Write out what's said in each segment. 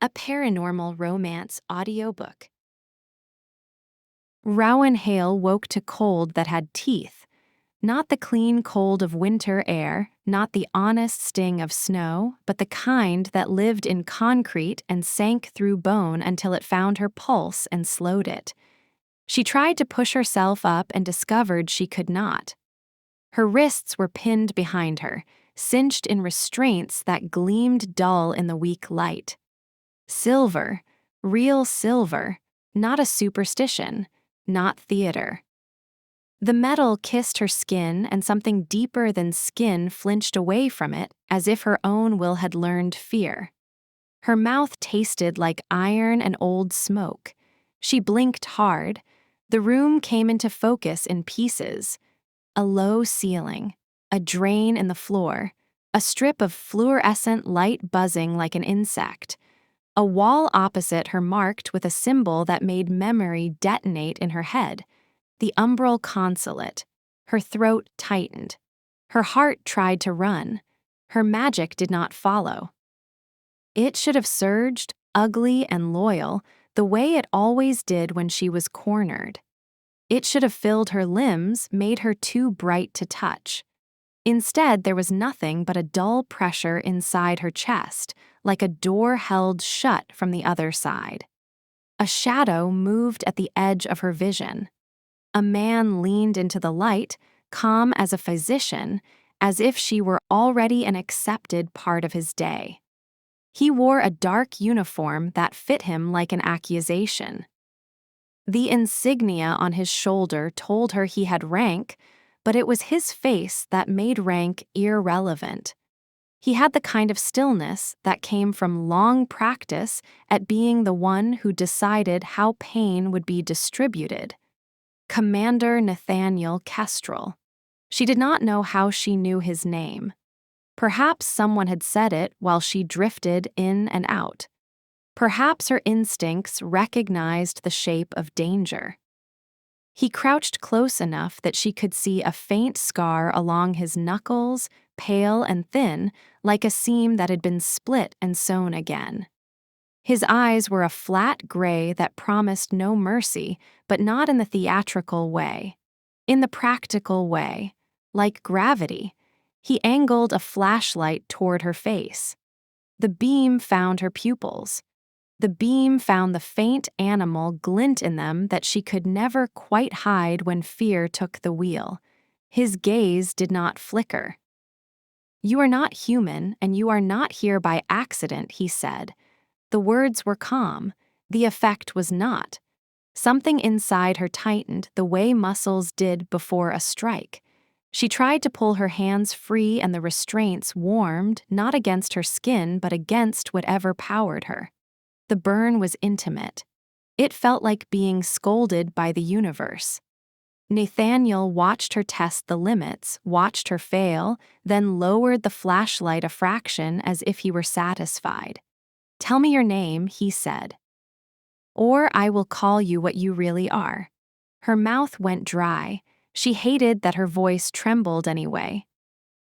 A paranormal romance audiobook. Rowan Hale woke to cold that had teeth. Not the clean cold of winter air, not the honest sting of snow, but the kind that lived in concrete and sank through bone until it found her pulse and slowed it. She tried to push herself up and discovered she could not. Her wrists were pinned behind her, cinched in restraints that gleamed dull in the weak light. Silver, real silver, not a superstition, not theater. The metal kissed her skin, and something deeper than skin flinched away from it, as if her own will had learned fear. Her mouth tasted like iron and old smoke. She blinked hard. The room came into focus in pieces. A low ceiling, a drain in the floor, a strip of fluorescent light buzzing like an insect. A wall opposite her marked with a symbol that made memory detonate in her head. The Umbral Consulate. Her throat tightened. Her heart tried to run. Her magic did not follow. It should have surged, ugly and loyal, the way it always did when she was cornered. It should have filled her limbs, made her too bright to touch. Instead, there was nothing but a dull pressure inside her chest, like a door held shut from the other side. A shadow moved at the edge of her vision. A man leaned into the light, calm as a physician, as if she were already an accepted part of his day. He wore a dark uniform that fit him like an accusation. The insignia on his shoulder told her he had rank, but it was his face that made rank irrelevant. He had the kind of stillness that came from long practice at being the one who decided how pain would be distributed. Commander Nathaniel Kestrel. She did not know how she knew his name. Perhaps someone had said it while she drifted in and out. Perhaps her instincts recognized the shape of danger. He crouched close enough that she could see a faint scar along his knuckles, pale and thin, like a seam that had been split and sewn again. His eyes were a flat gray that promised no mercy, but not in the theatrical way. In the practical way, like gravity. He angled a flashlight toward her face. The beam found her pupils. The beam found the faint animal glint in them that she could never quite hide when fear took the wheel. His gaze did not flicker. "You are not human, and you are not here by accident," he said. The words were calm. The effect was not. Something inside her tightened the way muscles did before a strike. She tried to pull her hands free, and the restraints warmed, not against her skin, but against whatever powered her. The burn was intimate. It felt like being scolded by the universe. Nathaniel watched her test the limits, watched her fail, then lowered the flashlight a fraction as if he were satisfied. "Tell me your name," he said. "Or I will call you what you really are." Her mouth went dry. She hated that her voice trembled anyway.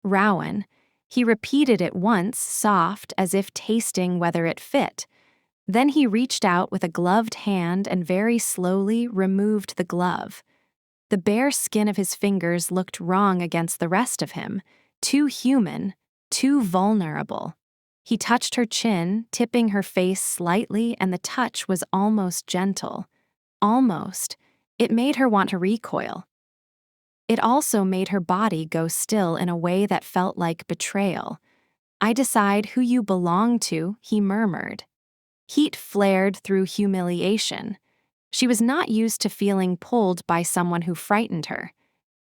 "Rowan." He repeated it once, soft, as if tasting whether it fit. Then he reached out with a gloved hand and very slowly removed the glove. The bare skin of his fingers looked wrong against the rest of him, too human, too vulnerable. He touched her chin, tipping her face slightly, and the touch was almost gentle. Almost. It made her want to recoil. It also made her body go still in a way that felt like betrayal. "I decide who you belong to," he murmured. Heat flared through humiliation. She was not used to feeling pulled by someone who frightened her.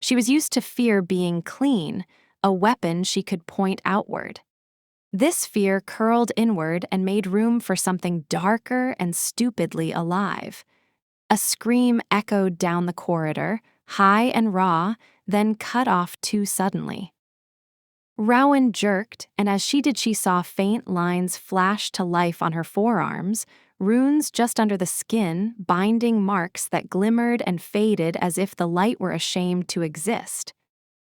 She was used to fear being clean, a weapon she could point outward. This fear curled inward and made room for something darker and stupidly alive. A scream echoed down the corridor, high and raw, then cut off too suddenly. Rowan jerked, and as she did, she saw faint lines flash to life on her forearms, runes just under the skin, binding marks that glimmered and faded as if the light were ashamed to exist.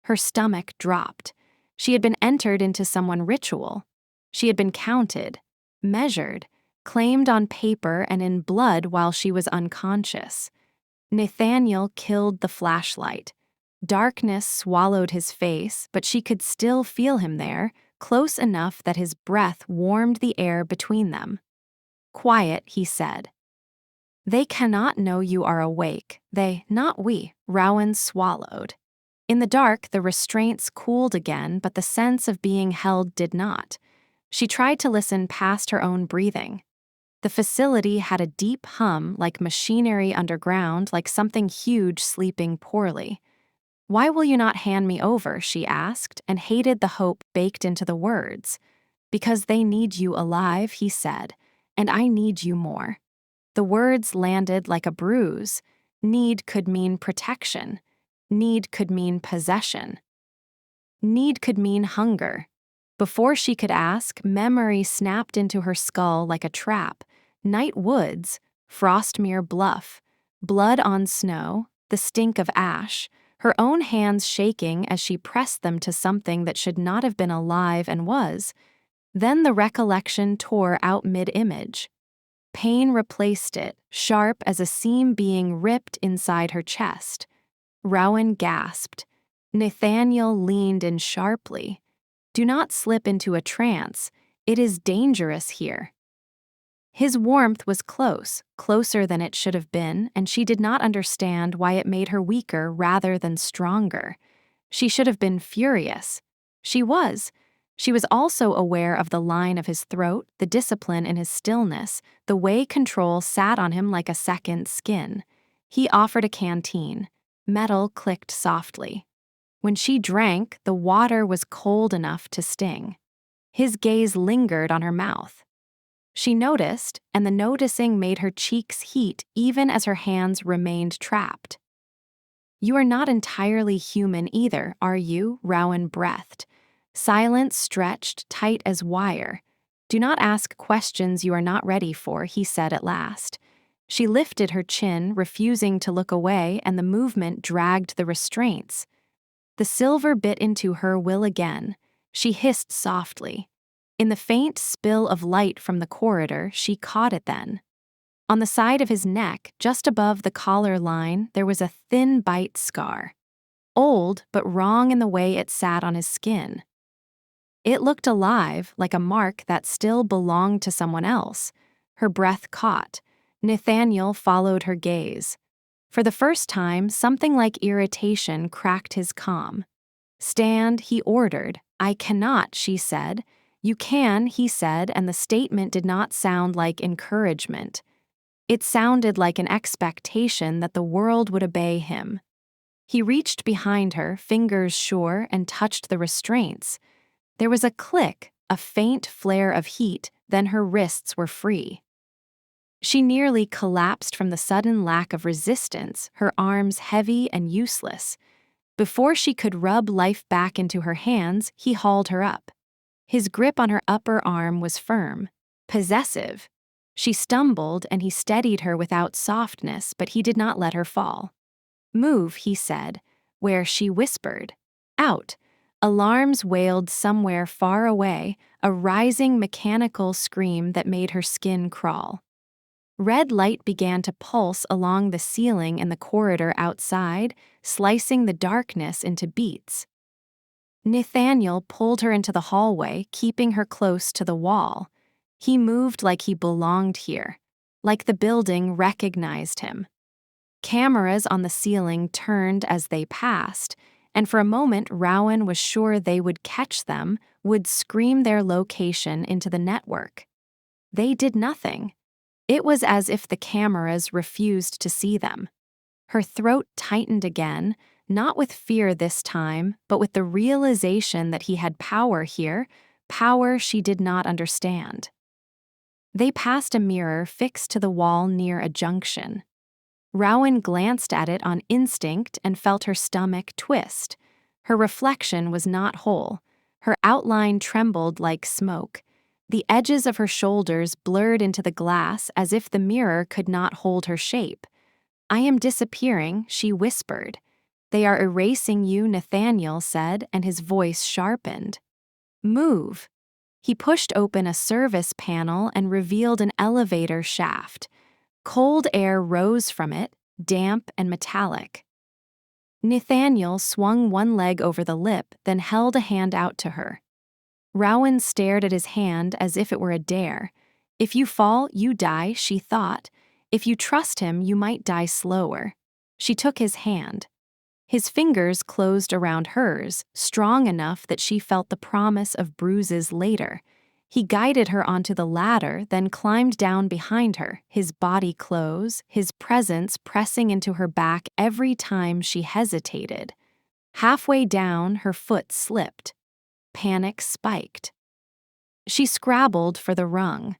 Her stomach dropped. She had been entered into someone ritual. She had been counted, measured. claimed on paper and in blood while she was unconscious. Nathaniel killed the flashlight. Darkness swallowed his face, but she could still feel him there, close enough that his breath warmed the air between them. "Quiet," he said. "They cannot know you are awake. They, not we," Rowan swallowed. In the dark, the restraints cooled again, but the sense of being held did not. She tried to listen past her own breathing. The facility had a deep hum, like machinery underground, like something huge sleeping poorly. "Why will you not hand me over?" she asked, and hated the hope baked into the words. "Because they need you alive," he said, "and I need you more." The words landed like a bruise. Need could mean protection. Need could mean possession. Need could mean hunger. Before she could ask, memory snapped into her skull like a trap. Night woods, Frostmere Bluff, blood on snow, the stink of ash, her own hands shaking as she pressed them to something that should not have been alive and was. Then the recollection tore out mid-image. Pain replaced it, sharp as a seam being ripped inside her chest. Rowan gasped. Nathaniel leaned in sharply. "Do not slip into a trance. It is dangerous here." His warmth was close, closer than it should have been, and she did not understand why it made her weaker rather than stronger. She should have been furious. She was. She was also aware of the line of his throat, the discipline in his stillness, the way control sat on him like a second skin. He offered a canteen. Metal clicked softly. When she drank, the water was cold enough to sting. His gaze lingered on her mouth. She noticed, and the noticing made her cheeks heat even as her hands remained trapped. "You are not entirely human either, are you?" Rowan breathed. Silence stretched tight as wire. "Do not ask questions you are not ready for," he said at last. She lifted her chin, refusing to look away, and the movement dragged the restraints. The silver bit into her will again. She hissed softly. In the faint spill of light from the corridor, she caught it then. On the side of his neck, just above the collar line, there was a thin bite scar. Old, but wrong in the way it sat on his skin. It looked alive, like a mark that still belonged to someone else. Her breath caught. Nathaniel followed her gaze. For the first time, something like irritation cracked his calm. "Stand," he ordered. "I cannot," she said. "You can," he said, and the statement did not sound like encouragement. It sounded like an expectation that the world would obey him. He reached behind her, fingers sure, and touched the restraints. There was a click, a faint flare of heat, then her wrists were free. She nearly collapsed from the sudden lack of resistance, her arms heavy and useless. Before she could rub life back into her hands, he hauled her up. His grip on her upper arm was firm, possessive. She stumbled, and he steadied her without softness, but he did not let her fall. "Move," he said, where she whispered. "Out." Alarms wailed somewhere far away, a rising mechanical scream that made her skin crawl. Red light began to pulse along the ceiling and the corridor outside, slicing the darkness into beats. Nathaniel pulled her into the hallway, keeping her close to the wall. He moved like he belonged here, like the building recognized him. Cameras on the ceiling turned as they passed, and for a moment Rowan was sure they would catch them, would scream their location into the network. They did nothing. It was as if the cameras refused to see them. Her throat tightened again, not with fear this time, but with the realization that he had power here, power she did not understand. They passed a mirror fixed to the wall near a junction. Rowan glanced at it on instinct and felt her stomach twist. Her reflection was not whole. Her outline trembled like smoke. The edges of her shoulders blurred into the glass as if the mirror could not hold her shape. "I am disappearing," she whispered. "They are erasing you," Nathaniel said, and his voice sharpened. "Move." He pushed open a service panel and revealed an elevator shaft. Cold air rose from it, damp and metallic. Nathaniel swung one leg over the lip, then held a hand out to her. Rowan stared at his hand as if it were a dare. If you fall, you die, she thought. If you trust him, you might die slower. She took his hand. His fingers closed around hers, strong enough that she felt the promise of bruises later. He guided her onto the ladder, then climbed down behind her, his body close, his presence pressing into her back every time she hesitated. Halfway down, her foot slipped. Panic spiked. She scrabbled for the rung.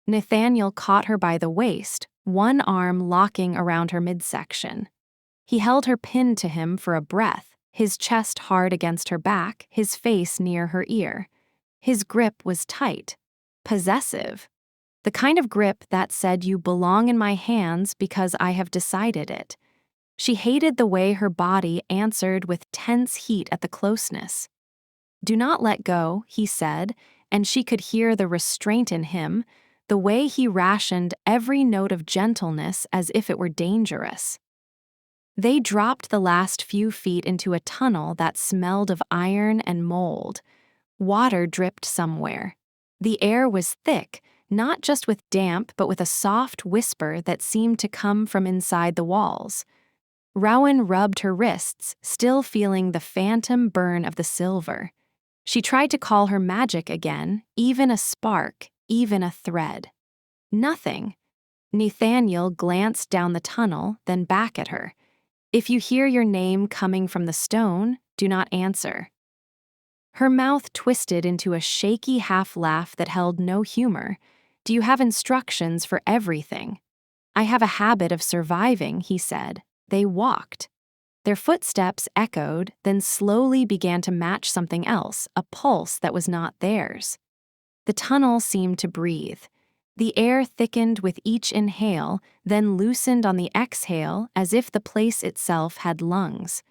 Nathaniel caught her by the waist, one arm locking around her midsection. He held her pinned to him for a breath, his chest hard against her back, his face near her ear. His grip was tight, possessive, the kind of grip that said you belong in my hands because I have decided it. She hated the way her body answered with tense heat at the closeness. "Do not let go," he said, and she could hear the restraint in him, the way he rationed every note of gentleness as if it were dangerous. They dropped the last few feet into a tunnel that smelled of iron and mold. Water dripped somewhere. The air was thick, not just with damp but with a soft whisper that seemed to come from inside the walls. Rowan rubbed her wrists, still feeling the phantom burn of the silver. She tried to call her magic again, even a spark, even a thread. Nothing. Nathaniel glanced down the tunnel, then back at her. "If you hear your name coming from the stone, do not answer." Her mouth twisted into a shaky half-laugh that held no humor. "Do you have instructions for everything?" "I have a habit of surviving," he said. They walked. Their footsteps echoed, then slowly began to match something else, a pulse that was not theirs. The tunnel seemed to breathe. The air thickened with each inhale, then loosened on the exhale as if the place itself had lungs.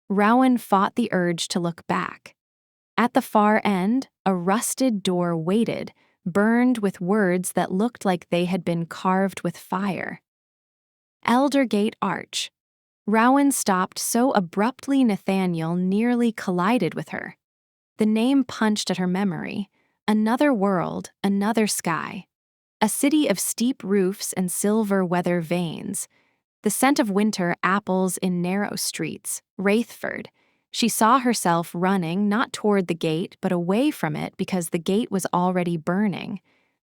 Rowan fought the urge to look back. At the far end, a rusted door waited, burned with words that looked like they had been carved with fire. Eldergate Arch. Rowan stopped so abruptly Nathaniel nearly collided with her. The name punched at her memory. Another world, another sky. A city of steep roofs and silver weather veins. The scent of winter apples in narrow streets. Wraithford. She saw herself running not toward the gate but away from it because the gate was already burning.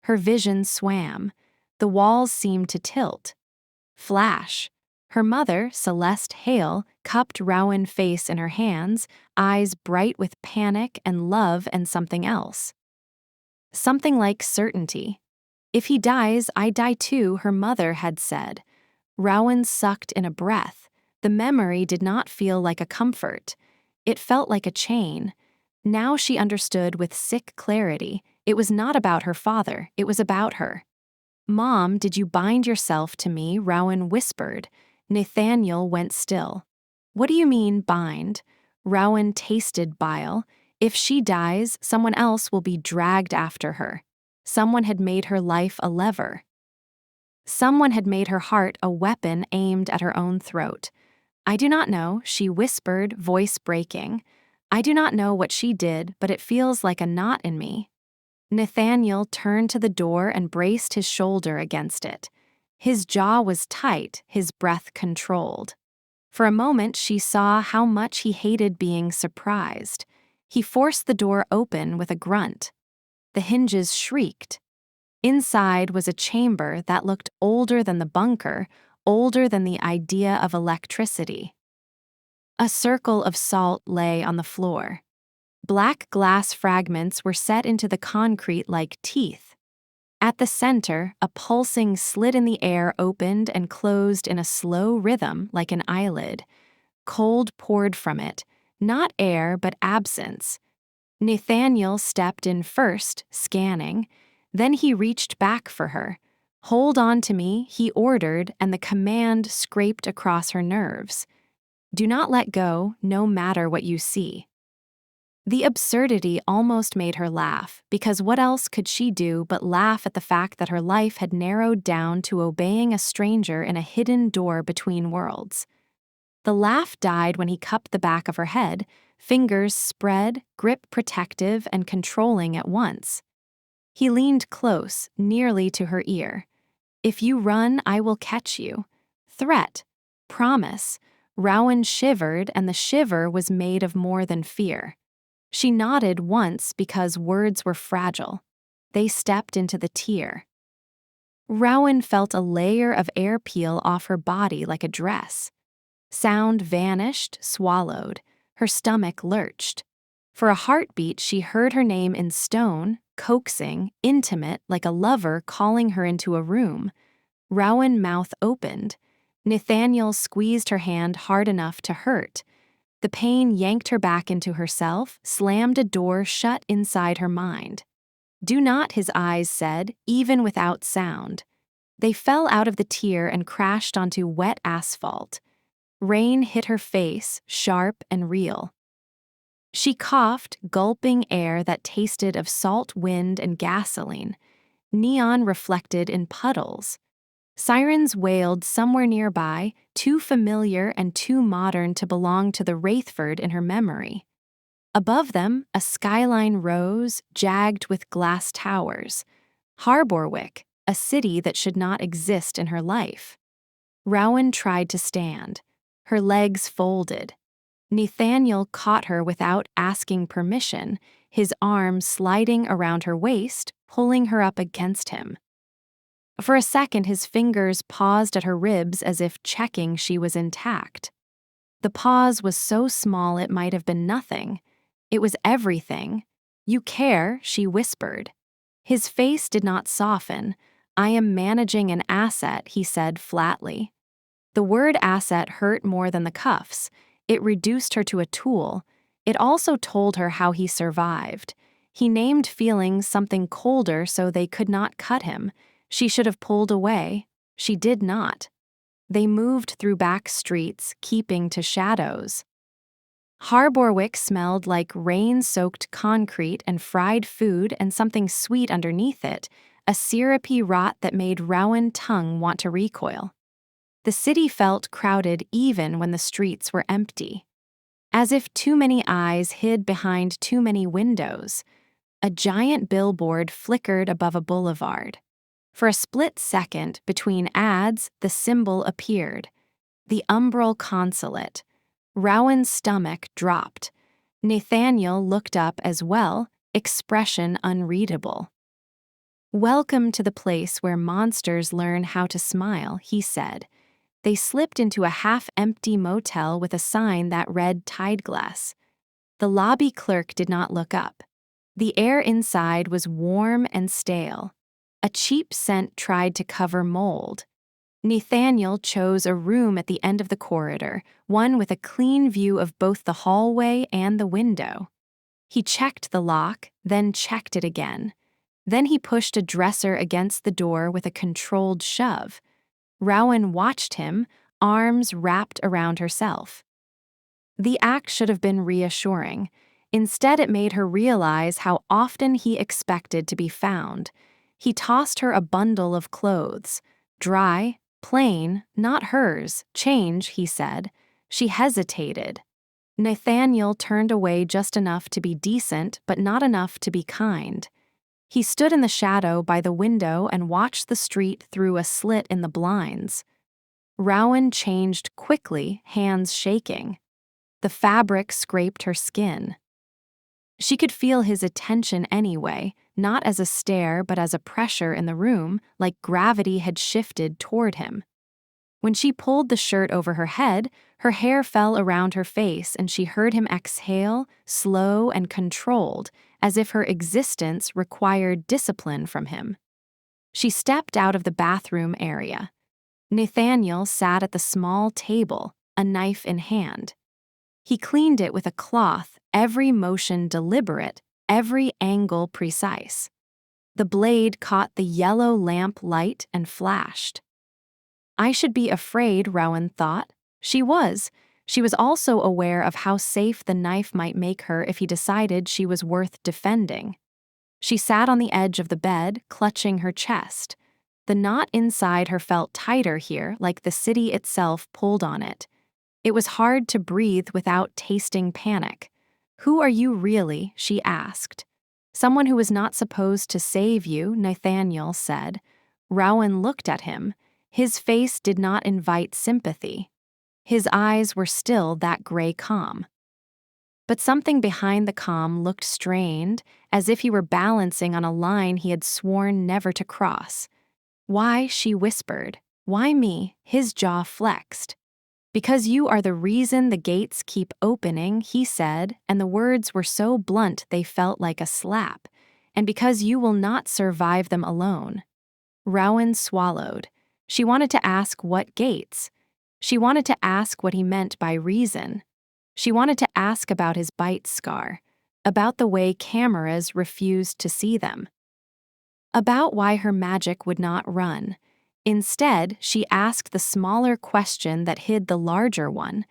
Her vision swam. The walls seemed to tilt. Flash. Her mother, Celeste Hale, cupped Rowan face in her hands, eyes bright with panic and love and something else. Something like certainty. "If he dies, I die too," her mother had said. Rowan sucked in a breath. The memory did not feel like a comfort. It felt like a chain. Now she understood with sick clarity. It was not about her father, it was about her. "Mom, did you bind yourself to me?" Rowan whispered. Nathaniel went still. "What do you mean, bind?" Rowan tasted bile. If she dies, someone else will be dragged after her. Someone had made her life a lever. Someone had made her heart a weapon aimed at her own throat. "I do not know," she whispered, voice breaking. "I do not know what she did, but it feels like a knot in me." Nathaniel turned to the door and braced his shoulder against it. His jaw was tight, his breath controlled. For a moment she saw how much he hated being surprised. He forced the door open with a grunt. The hinges shrieked. Inside was a chamber that looked older than the bunker, older than the idea of electricity. A circle of salt lay on the floor. Black glass fragments were set into the concrete like teeth. At the center, a pulsing slit in the air opened and closed in a slow rhythm like an eyelid. Cold poured from it, not air but absence. Nathaniel stepped in first, scanning. Then he reached back for her. "Hold on to me," he ordered, and the command scraped across her nerves. "Do not let go, no matter what you see." The absurdity almost made her laugh, because what else could she do but laugh at the fact that her life had narrowed down to obeying a stranger in a hidden door between worlds. The laugh died when he cupped the back of her head, fingers spread, grip protective and controlling at once. He leaned close, nearly to her ear. "If you run, I will catch you." Threat. Promise. Rowan shivered, and the shiver was made of more than fear. She nodded once because words were fragile. They stepped into the tier. Rowan felt a layer of air peel off her body like a dress. Sound vanished, swallowed. Her stomach lurched. For a heartbeat, she heard her name in stone, coaxing, intimate, like a lover calling her into a room. Rowan mouth opened. Nathaniel squeezed her hand hard enough to hurt. The pain yanked her back into herself, slammed a door shut inside her mind. "Do not," his eyes said, even without sound. They fell out of the tier and crashed onto wet asphalt. Rain hit her face, sharp and real. She coughed, gulping air that tasted of salt wind and gasoline. Neon reflected in puddles. Sirens wailed somewhere nearby, too familiar and too modern to belong to the Wraithford in her memory. Above them, a skyline rose, jagged with glass towers. Harborwick, a city that should not exist in her life. Rowan tried to stand. Her legs folded. Nathaniel caught her without asking permission, his arm sliding around her waist, pulling her up against him. For a second, his fingers paused at her ribs as if checking she was intact. The pause was so small it might have been nothing. It was everything. "You care," she whispered. His face did not soften. "I am managing an asset," he said flatly. The word asset hurt more than the cuffs. It reduced her to a tool. It also told her how he survived. He named feelings something colder so they could not cut him. She should have pulled away. She did not. They moved through back streets, keeping to shadows. Harborwick smelled like rain-soaked concrete and fried food and something sweet underneath it, a syrupy rot that made Rowan tongue want to recoil. The city felt crowded even when the streets were empty. As if too many eyes hid behind too many windows. A giant billboard flickered above a boulevard. For a split second, between ads, the symbol appeared. The Umbral Consulate. Rowan's stomach dropped. Nathaniel looked up as well, expression unreadable. "Welcome to the place where monsters learn how to smile," he said. They slipped into a half-empty motel with a sign that read Tideglass. The lobby clerk did not look up. The air inside was warm and stale. A cheap scent tried to cover mold. Nathaniel chose a room at the end of the corridor, one with a clean view of both the hallway and the window. He checked the lock, then checked it again. Then he pushed a dresser against the door with a controlled shove. Rowan watched him, arms wrapped around herself. The act should have been reassuring. Instead, it made her realize how often he expected to be found. He tossed her a bundle of clothes. Dry, plain, not hers. "Change," he said. She hesitated. Nathaniel turned away just enough to be decent, but not enough to be kind. He stood in the shadow by the window and watched the street through a slit in the blinds. Rowan changed quickly, hands shaking. The fabric scraped her skin. She could feel his attention anyway, not as a stare but as a pressure in the room, like gravity had shifted toward him. When she pulled the shirt over her head, her hair fell around her face and she heard him exhale, slow and controlled, as if her existence required discipline from him. She stepped out of the bathroom area. Nathaniel sat at the small table, a knife in hand. He cleaned it with a cloth, every motion deliberate, every angle precise. The blade caught the yellow lamp light and flashed. I should be afraid, Rowan thought. She was. She was also aware of how safe the knife might make her if he decided she was worth defending. She sat on the edge of the bed, clutching her chest. The knot inside her felt tighter here, like the city itself pulled on it. It was hard to breathe without tasting panic. "Who are you really?" she asked. "Someone who was not supposed to save you," Nathaniel said. Rowan looked at him. His face did not invite sympathy. His eyes were still that gray calm. But something behind the calm looked strained, as if he were balancing on a line he had sworn never to cross. "Why?" she whispered. "Why me?" His jaw flexed. "Because you are the reason the gates keep opening," he said, and the words were so blunt they felt like a slap. "And because you will not survive them alone." Rowan swallowed. She wanted to ask what gates. She wanted to ask what he meant by reason. She wanted to ask about his bite scar, about the way cameras refused to see them, about why her magic would not run. Instead, she asked the smaller question that hid the larger one.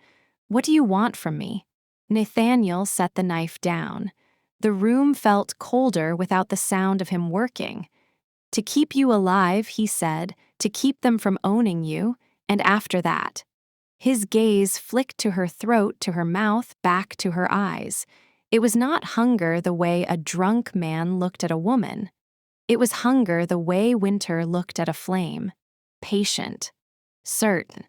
"What do you want from me?" Nathaniel set the knife down. The room felt colder without the sound of him working. "To keep you alive," he said, "to keep them from owning you, and after that." His gaze flicked to her throat, to her mouth, back to her eyes. It was not hunger the way a drunk man looked at a woman. It was hunger the way winter looked at a flame. Patient. Certain.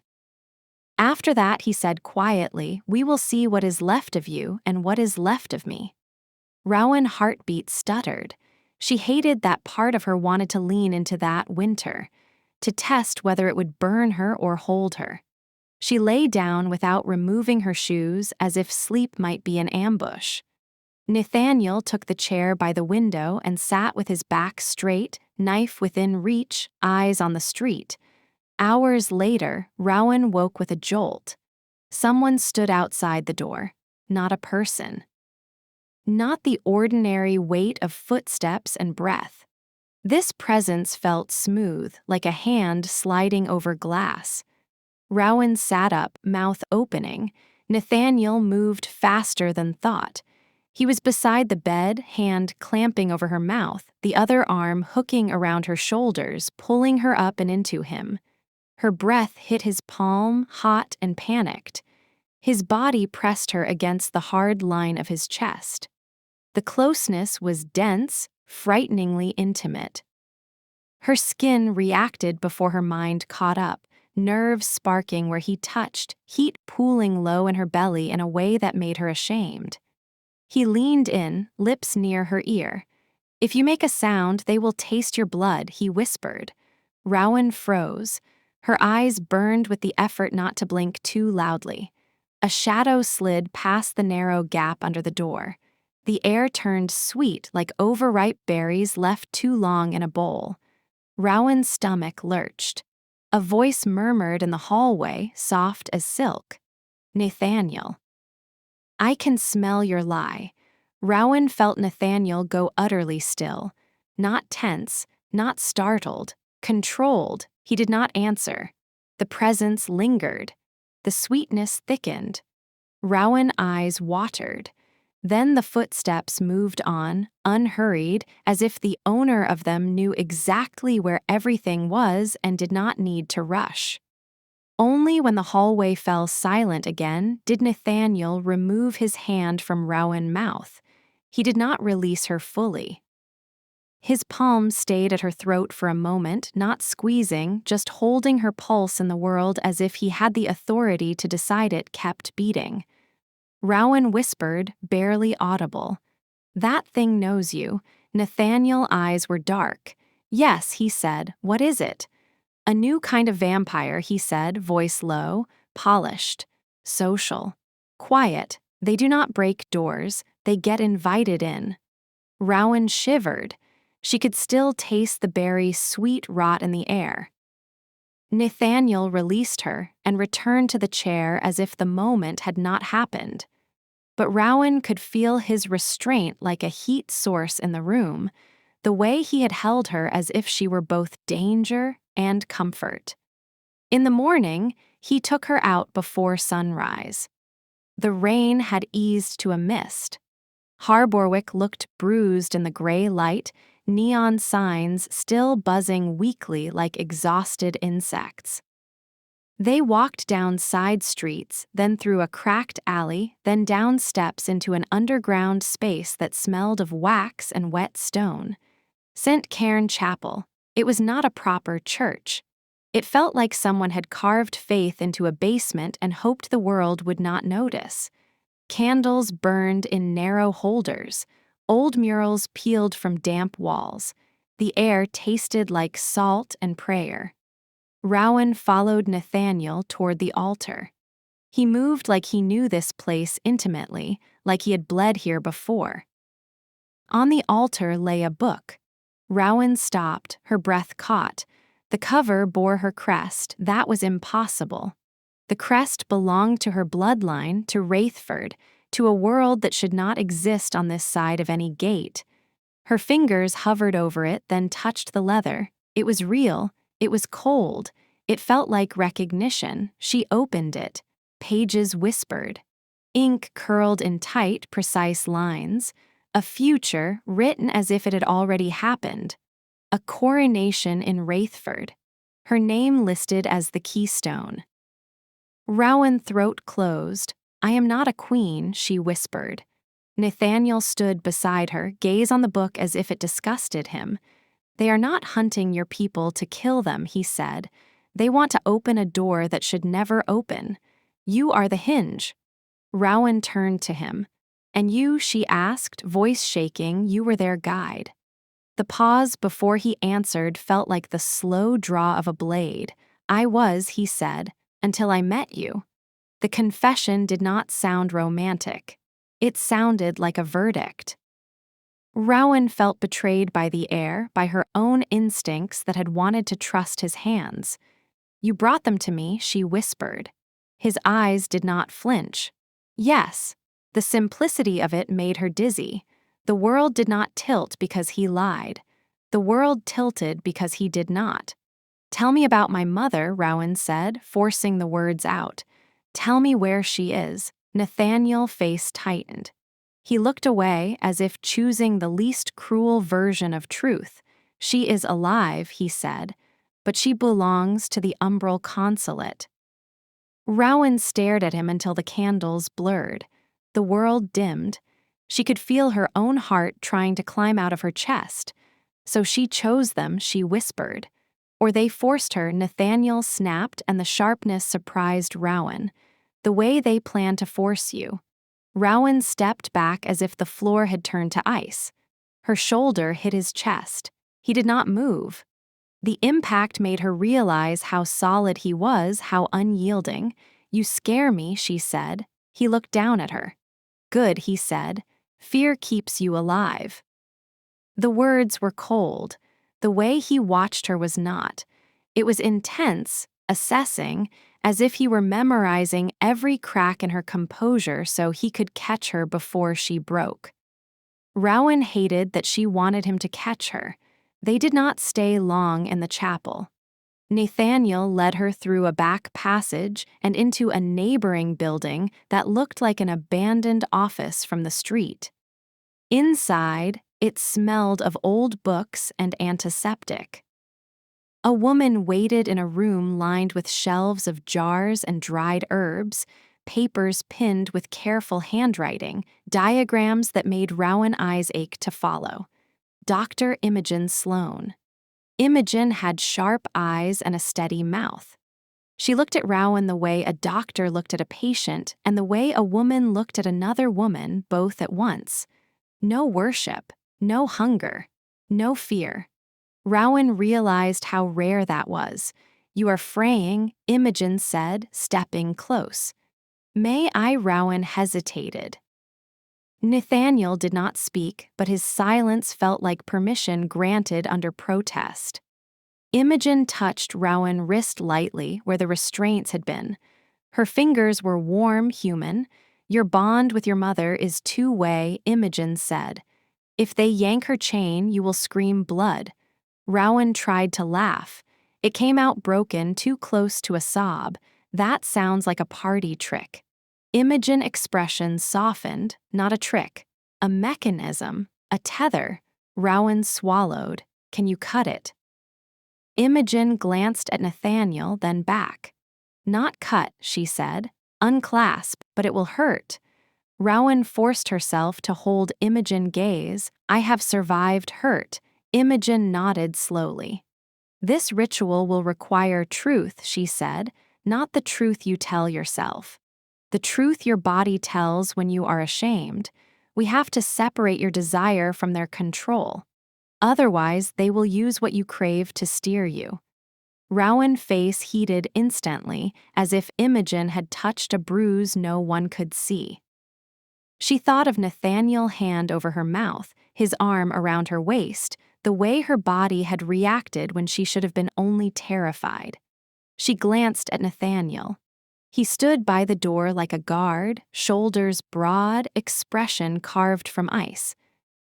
"After that," he said quietly, "we will see what is left of you and what is left of me." Rowan's heartbeat stuttered. She hated that part of her wanted to lean into that winter, to test whether it would burn her or hold her. She lay down without removing her shoes, as if sleep might be an ambush. Nathaniel took the chair by the window and sat with his back straight, knife within reach, eyes on the street. Hours later, Rowan woke with a jolt. Someone stood outside the door. Not a person. Not the ordinary weight of footsteps and breath. This presence felt smooth, like a hand sliding over glass. Rowan sat up, mouth opening. Nathaniel moved faster than thought. He was beside the bed, hand clamping over her mouth, the other arm hooking around her shoulders, pulling her up and into him. Her breath hit his palm, hot and panicked. His body pressed her against the hard line of his chest. The closeness was dense, frighteningly intimate. Her skin reacted before her mind caught up, nerves sparking where he touched, heat pooling low in her belly in a way that made her ashamed. He leaned in, lips near her ear. "If you make a sound, they will taste your blood," he whispered. Rowan froze. Her eyes burned with the effort not to blink too loudly. A shadow slid past the narrow gap under the door. The air turned sweet like overripe berries left too long in a bowl. Rowan's stomach lurched. A voice murmured in the hallway, soft as silk. "Nathaniel." "I can smell your lie." Rowan felt Nathaniel go utterly still. Not tense, not startled, controlled. He did not answer. The presence lingered. The sweetness thickened. Rowan's eyes watered. Then the footsteps moved on, unhurried, as if the owner of them knew exactly where everything was and did not need to rush. Only when the hallway fell silent again did Nathaniel remove his hand from Rowan's mouth. He did not release her fully. His palm stayed at her throat for a moment, not squeezing, just holding her pulse in the world as if he had the authority to decide it kept beating. Rowan whispered, barely audible. "That thing knows you." Nathaniel's eyes were dark. "Yes," he said. "What is it?" "A new kind of vampire," he said, voice low, polished, social, quiet. "They do not break doors, they get invited in." Rowan shivered. She could still taste the berry's sweet rot in the air. Nathaniel released her and returned to the chair as if the moment had not happened. But Rowan could feel his restraint like a heat source in the room, the way he had held her as if she were both danger and comfort. In the morning, he took her out before sunrise. The rain had eased to a mist. Harborwick looked bruised in the gray light, neon signs still buzzing weakly like exhausted insects. They walked down side streets, then through a cracked alley, then down steps into an underground space that smelled of wax and wet stone. St. Cairn Chapel. It was not a proper church. It felt like someone had carved faith into a basement and hoped the world would not notice. Candles burned in narrow holders, old murals peeled from damp walls. The air tasted like salt and prayer. Rowan followed Nathaniel toward the altar. He moved like he knew this place intimately, like he had bled here before. On the altar lay a book. Rowan stopped, her breath caught. The cover bore her crest. That was impossible. The crest belonged to her bloodline, to Wraithford, to a world that should not exist on this side of any gate. Her fingers hovered over it, then touched the leather. It was real. It was cold. It felt like recognition. She opened it. Pages whispered. Ink curled in tight, precise lines. A future written as if it had already happened. A coronation in Wraithford. Her name listed as the keystone. Rowan throat closed. "I am not a queen," she whispered. Nathaniel stood beside her, gaze on the book as if it disgusted him. "They are not hunting your people to kill them," he said. "They want to open a door that should never open. You are the hinge." Rowan turned to him. "And you," she asked, voice shaking, "you were their guide." The pause before he answered felt like the slow draw of a blade. "I was," he said, "until I met you." The confession did not sound romantic. It sounded like a verdict. Rowan felt betrayed by the air, by her own instincts that had wanted to trust his hands. "You brought them to me," she whispered. His eyes did not flinch. Yes, the simplicity of it made her dizzy. The world did not tilt because he lied. The world tilted because he did not. "Tell me about my mother," Rowan said, forcing the words out. "Tell me where she is." Nathaniel's face tightened. He looked away as if choosing the least cruel version of truth. "She is alive," he said, "but she belongs to the Umbral Consulate." Rowan stared at him until the candles blurred. The world dimmed. She could feel her own heart trying to climb out of her chest. "So she chose them," she whispered. "Or they forced her," Nathaniel snapped, and the sharpness surprised Rowan. "The way they plan to force you." Rowan stepped back as if the floor had turned to ice. Her shoulder hit his chest. He did not move. The impact made her realize how solid he was, how unyielding. "You scare me," she said. He looked down at her. "Good," he said. "Fear keeps you alive." The words were cold. The way he watched her was not. It was intense, assessing, as if he were memorizing every crack in her composure so he could catch her before she broke. Rowan hated that she wanted him to catch her. They did not stay long in the chapel. Nathaniel led her through a back passage and into a neighboring building that looked like an abandoned office from the street. Inside, it smelled of old books and antiseptic. A woman waited in a room lined with shelves of jars and dried herbs, papers pinned with careful handwriting, diagrams that made Rowan eyes ache to follow. Dr. Imogen Sloane. Imogen had sharp eyes and a steady mouth. She looked at Rowan the way a doctor looked at a patient and the way a woman looked at another woman, both at once. No worship, no hunger, no fear. Rowan realized how rare that was. "You are fraying," Imogen said, stepping close. "May I?" Rowan hesitated. Nathaniel did not speak, but his silence felt like permission granted under protest. Imogen touched Rowan's wrist lightly where the restraints had been. Her fingers were warm, human. "Your bond with your mother is two-way," Imogen said. "If they yank her chain, you will scream blood." Rowan tried to laugh. It came out broken, too close to a sob. "That sounds like a party trick." Imogen expression softened, not a trick. A mechanism, a tether. Rowan swallowed. Can you cut it? Imogen glanced at Nathaniel, then back. Not cut, she said. Unclasp, but it will hurt. Rowan forced herself to hold Imogen gaze. I have survived hurt. Imogen nodded slowly. This ritual will require truth, she said, not the truth you tell yourself. The truth your body tells when you are ashamed. We have to separate your desire from their control. Otherwise, they will use what you crave to steer you. Rowan's face heated instantly, as if Imogen had touched a bruise no one could see. She thought of Nathaniel's hand over her mouth, his arm around her waist, the way her body had reacted when she should have been only terrified. She glanced at Nathaniel. He stood by the door like a guard, shoulders broad, expression carved from ice.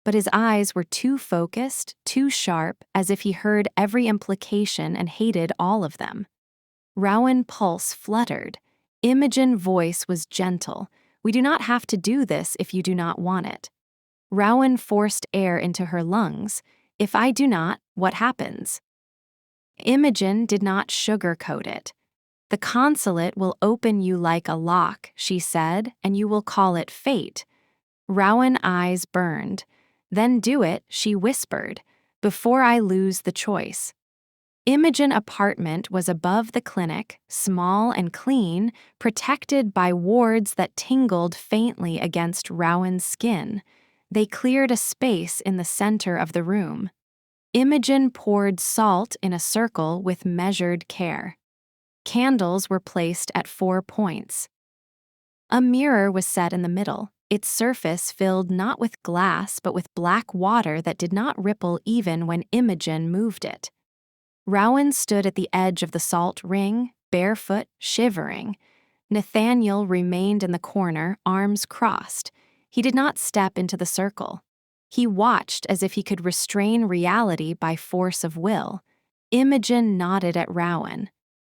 But his eyes were too focused, too sharp, as if he heard every implication and hated all of them. Rowan's pulse fluttered. Imogen's voice was gentle. We do not have to do this if you do not want it. Rowan forced air into her lungs. If I do not, what happens? Imogen did not sugarcoat it. The consulate will open you like a lock, she said, and you will call it fate. Rowan's eyes burned. Then do it, she whispered, before I lose the choice. Imogen's apartment was above the clinic, small and clean, protected by wards that tingled faintly against Rowan's skin. They cleared a space in the center of the room. Imogen poured salt in a circle with measured care. Candles were placed at 4 points. A mirror was set in the middle, its surface filled not with glass but with black water that did not ripple even when Imogen moved it. Rowan stood at the edge of the salt ring, barefoot, shivering. Nathaniel remained in the corner, arms crossed. He did not step into the circle. He watched as if he could restrain reality by force of will. Imogen nodded at Rowan.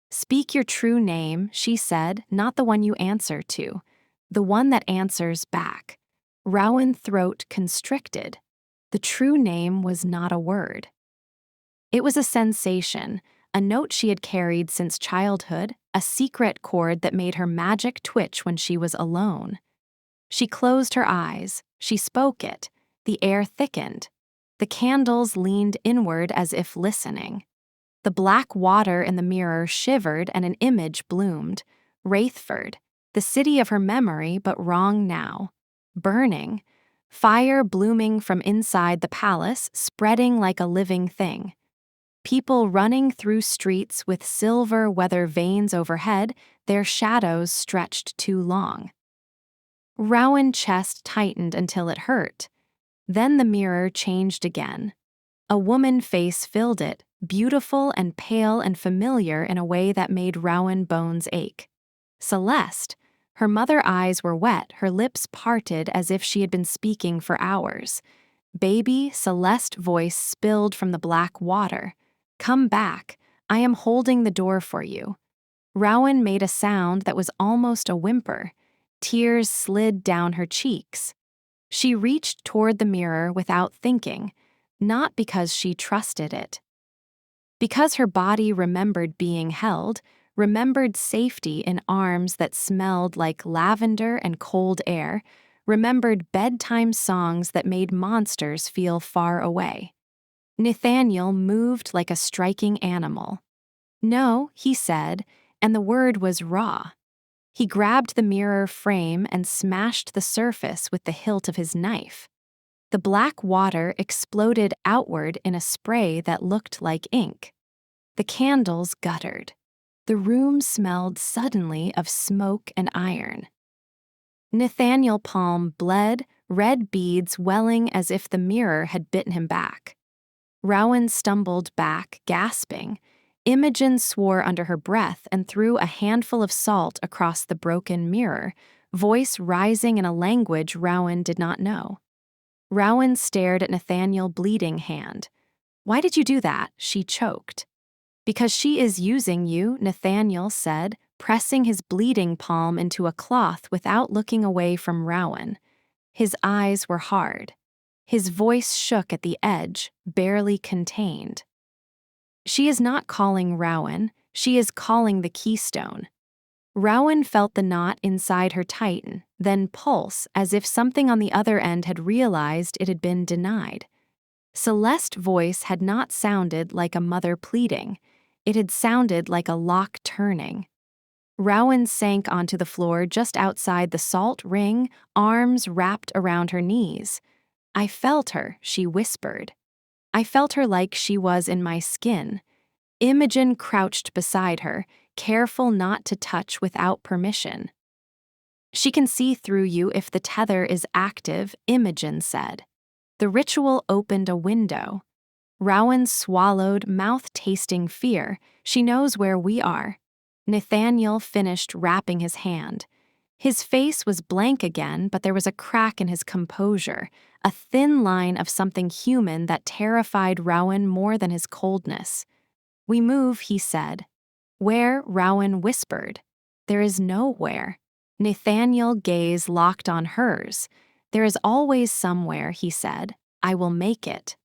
Speak your true name, she said, not the one you answer to, the one that answers back. Rowan's throat constricted. The true name was not a word. It was a sensation, a note she had carried since childhood, a secret chord that made her magic twitch when she was alone. She closed her eyes. She spoke it. The air thickened. The candles leaned inward as if listening. The black water in the mirror shivered and an image bloomed. Wraithford, the city of her memory, but wrong now. Burning. Fire blooming from inside the palace, spreading like a living thing. People running through streets with silver weather veins overhead, their shadows stretched too long. Rowan's chest tightened until it hurt. Then the mirror changed again. A woman face filled it, beautiful and pale and familiar in a way that made Rowan's bones ache. Celeste. Her mother eyes were wet, her lips parted as if she had been speaking for hours. Baby, Celeste's voice spilled from the black water. Come back. I am holding the door for you. Rowan made a sound that was almost a whimper. Tears slid down her cheeks. She reached toward the mirror without thinking, not because she trusted it. Because her body remembered being held, remembered safety in arms that smelled like lavender and cold air, remembered bedtime songs that made monsters feel far away. Nathaniel moved like a striking animal. No, he said, and the word was raw. He grabbed the mirror frame and smashed the surface with the hilt of his knife. The black water exploded outward in a spray that looked like ink. The candles guttered. The room smelled suddenly of smoke and iron. Nathaniel's palm bled, red beads welling as if the mirror had bitten him back. Rowan stumbled back, gasping. Imogen swore under her breath and threw a handful of salt across the broken mirror, voice rising in a language Rowan did not know. Rowan stared at Nathaniel's bleeding hand. Why did you do that? She choked. Because she is using you, Nathaniel said, pressing his bleeding palm into a cloth without looking away from Rowan. His eyes were hard. His voice shook at the edge, barely contained. She is not calling Rowan, she is calling the keystone. Rowan felt the knot inside her tighten, then pulse as if something on the other end had realized it had been denied. Celeste's voice had not sounded like a mother pleading. It had sounded like a lock turning. Rowan sank onto the floor just outside the salt ring, arms wrapped around her knees. I felt her, she whispered. I felt her like she was in my skin. Imogen crouched beside her, careful not to touch without permission. She can see through you if the tether is active, Imogen said. The ritual opened a window. Rowan swallowed, mouth-tasting fear. She knows where we are. Nathaniel finished wrapping his hand. His face was blank again, but there was a crack in his composure, a thin line of something human that terrified Rowan more than his coldness. We move, he said. Where? Rowan whispered. There is nowhere. Nathaniel's gaze locked on hers. There is always somewhere, he said. I will make it.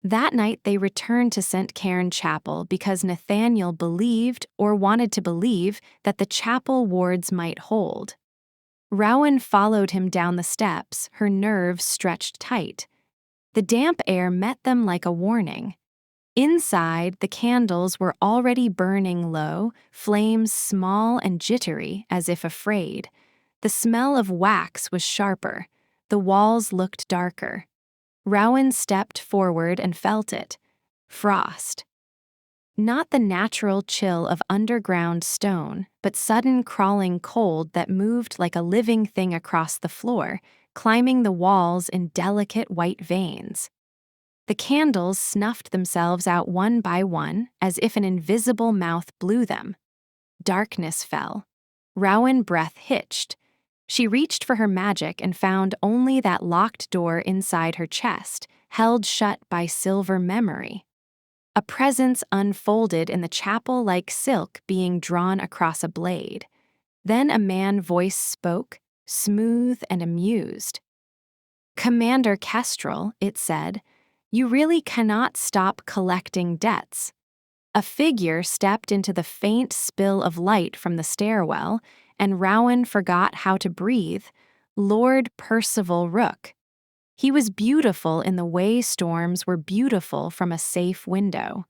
That night they returned to St. Cairn Chapel because Nathaniel believed, or wanted to believe, that the chapel wards might hold. Rowan followed him down the steps, her nerves stretched tight. The damp air met them like a warning. Inside, the candles were already burning low, flames small and jittery, as if afraid. The smell of wax was sharper. The walls looked darker. Rowan stepped forward and felt it. Frost. Not the natural chill of underground stone, but sudden crawling cold that moved like a living thing across the floor, climbing the walls in delicate white veins. The candles snuffed themselves out one by one, as if an invisible mouth blew them. Darkness fell. Rowan's breath hitched. She reached for her magic and found only that locked door inside her chest, held shut by silver memory. A presence unfolded in the chapel like silk being drawn across a blade. Then a man's voice spoke, smooth and amused. Commander Kestrel, it said, you really cannot stop collecting debts. A figure stepped into the faint spill of light from the stairwell, and Rowan forgot how to breathe. Lord Percival Rook. He was beautiful in the way storms were beautiful from a safe window.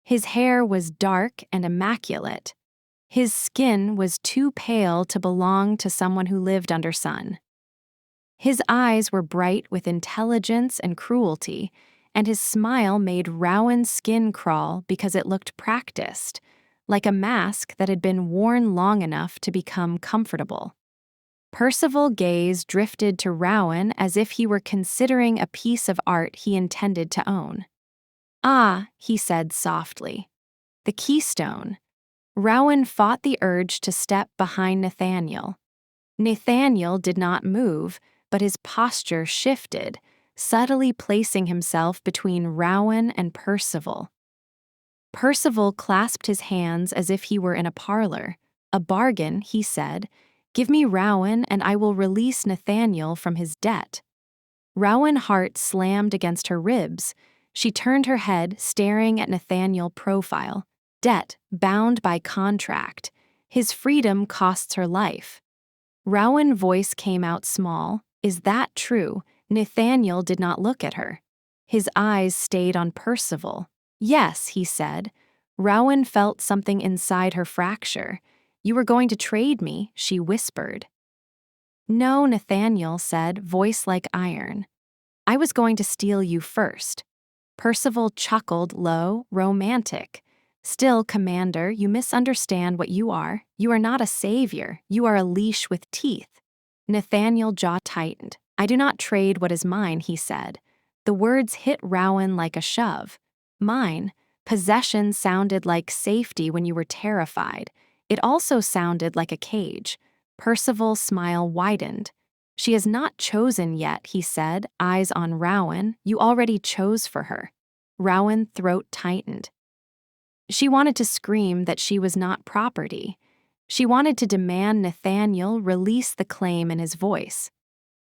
His hair was dark and immaculate. His skin was too pale to belong to someone who lived under sun. His eyes were bright with intelligence and cruelty, and his smile made Rowan's skin crawl because it looked practiced, like a mask that had been worn long enough to become comfortable. Percival's gaze drifted to Rowan as if he were considering a piece of art he intended to own. Ah, he said softly. The keystone. Rowan fought the urge to step behind Nathaniel. Nathaniel did not move, but his posture shifted, subtly placing himself between Rowan and Percival. Percival clasped his hands as if he were in a parlor. A bargain, he said. Give me Rowan and I will release Nathaniel from his debt. Rowan's heart slammed against her ribs. She turned her head, staring at Nathaniel's profile. Debt, bound by contract. His freedom costs her life. Rowan's voice came out small. Is that true? Nathaniel did not look at her. His eyes stayed on Percival. Yes, he said. Rowan felt something inside her fracture. You were going to trade me, she whispered. No, Nathaniel said, voice like iron. I was going to steal you first. Percival chuckled low, romantic. Still, Commander, you misunderstand what you are. You are not a savior. You are a leash with teeth. Nathaniel's jaw tightened. I do not trade what is mine, he said. The words hit Rowan like a shove. Mine. Possession sounded like safety when you were terrified. It also sounded like a cage. Percival's smile widened. She has not chosen yet, he said, eyes on Rowan. You already chose for her. Rowan's throat tightened. She wanted to scream that she was not property. She wanted to demand Nathaniel release the claim in his voice.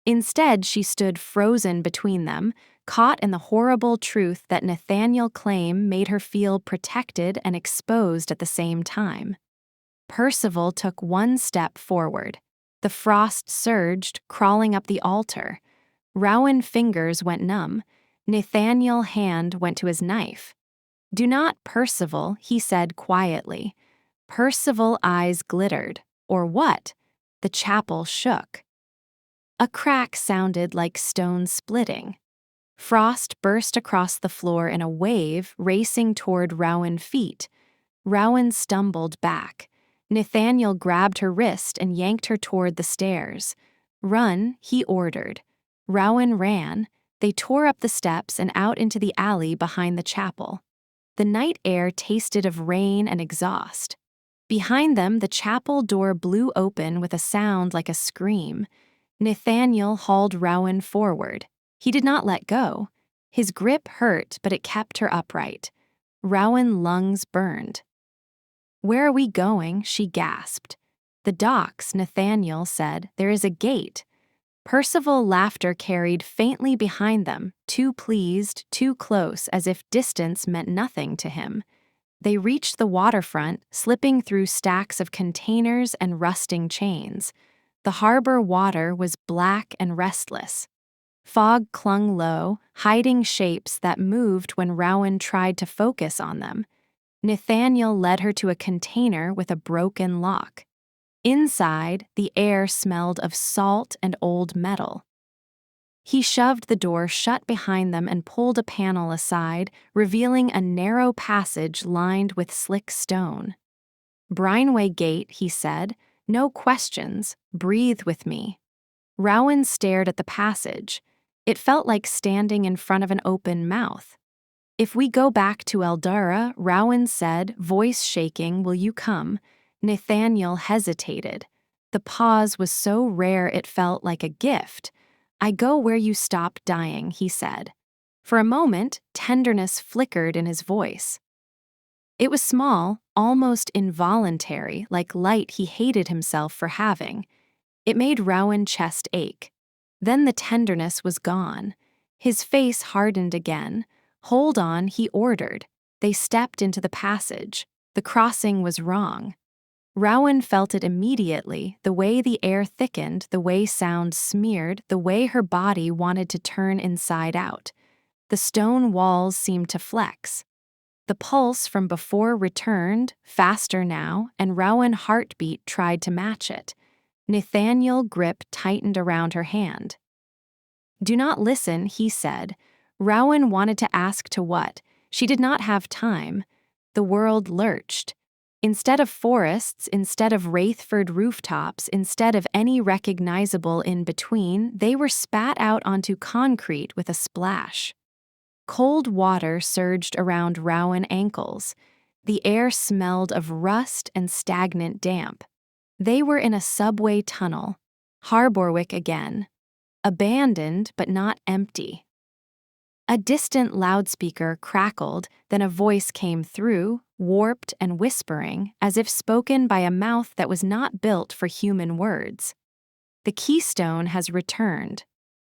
Instead, she stood frozen between them, caught in the horrible truth that Nathaniel's claim made her feel protected and exposed at the same time. Percival took one step forward. The frost surged, crawling up the altar. Rowan's fingers went numb. Nathaniel's hand went to his knife. "Do not, Percival," he said quietly. Percival's eyes glittered. Or what? The chapel shook. A crack sounded like stone splitting. Frost burst across the floor in a wave, racing toward Rowan's feet. Rowan stumbled back. Nathaniel grabbed her wrist and yanked her toward the stairs. "Run," he ordered. Rowan ran. They tore up the steps and out into the alley behind the chapel. The night air tasted of rain and exhaust. Behind them, the chapel door blew open with a sound like a scream. Nathaniel hauled Rowan forward. He did not let go. His grip hurt, but it kept her upright. Rowan's lungs burned. "Where are we going?" she gasped. "The docks," Nathaniel said. "There is a gate." Percival's laughter carried faintly behind them, too pleased, too close, as if distance meant nothing to him. They reached the waterfront, slipping through stacks of containers and rusting chains. The harbor water was black and restless. Fog clung low, hiding shapes that moved when Rowan tried to focus on them. Nathaniel led her to a container with a broken lock. Inside, the air smelled of salt and old metal. He shoved the door shut behind them and pulled a panel aside, revealing a narrow passage lined with slick stone. "Brineway Gate," he said. "No questions. Breathe with me." Rowan stared at the passage. It felt like standing in front of an open mouth. "If we go back to Eldara," Rowan said, voice shaking, "will you come?" Nathaniel hesitated. The pause was so rare it felt like a gift. "I go where you stop dying," he said. For a moment, tenderness flickered in his voice. It was small, almost involuntary, like light he hated himself for having. It made Rowan's chest ache. Then the tenderness was gone. His face hardened again. "Hold on," he ordered. They stepped into the passage. The crossing was wrong. Rowan felt it immediately, the way the air thickened, the way sound smeared, the way her body wanted to turn inside out. The stone walls seemed to flex. The pulse from before returned, faster now, and Rowan's heartbeat tried to match it. Nathaniel's grip tightened around her hand. "Do not listen," he said. Rowan wanted to ask to what. She did not have time. The world lurched. Instead of forests, instead of Wraithford rooftops, instead of any recognizable in-between, they were spat out onto concrete with a splash. Cold water surged around Rowan's ankles. The air smelled of rust and stagnant damp. They were in a subway tunnel. Harborwick again. Abandoned, but not empty. A distant loudspeaker crackled, then a voice came through, warped and whispering, as if spoken by a mouth that was not built for human words. "The keystone has returned."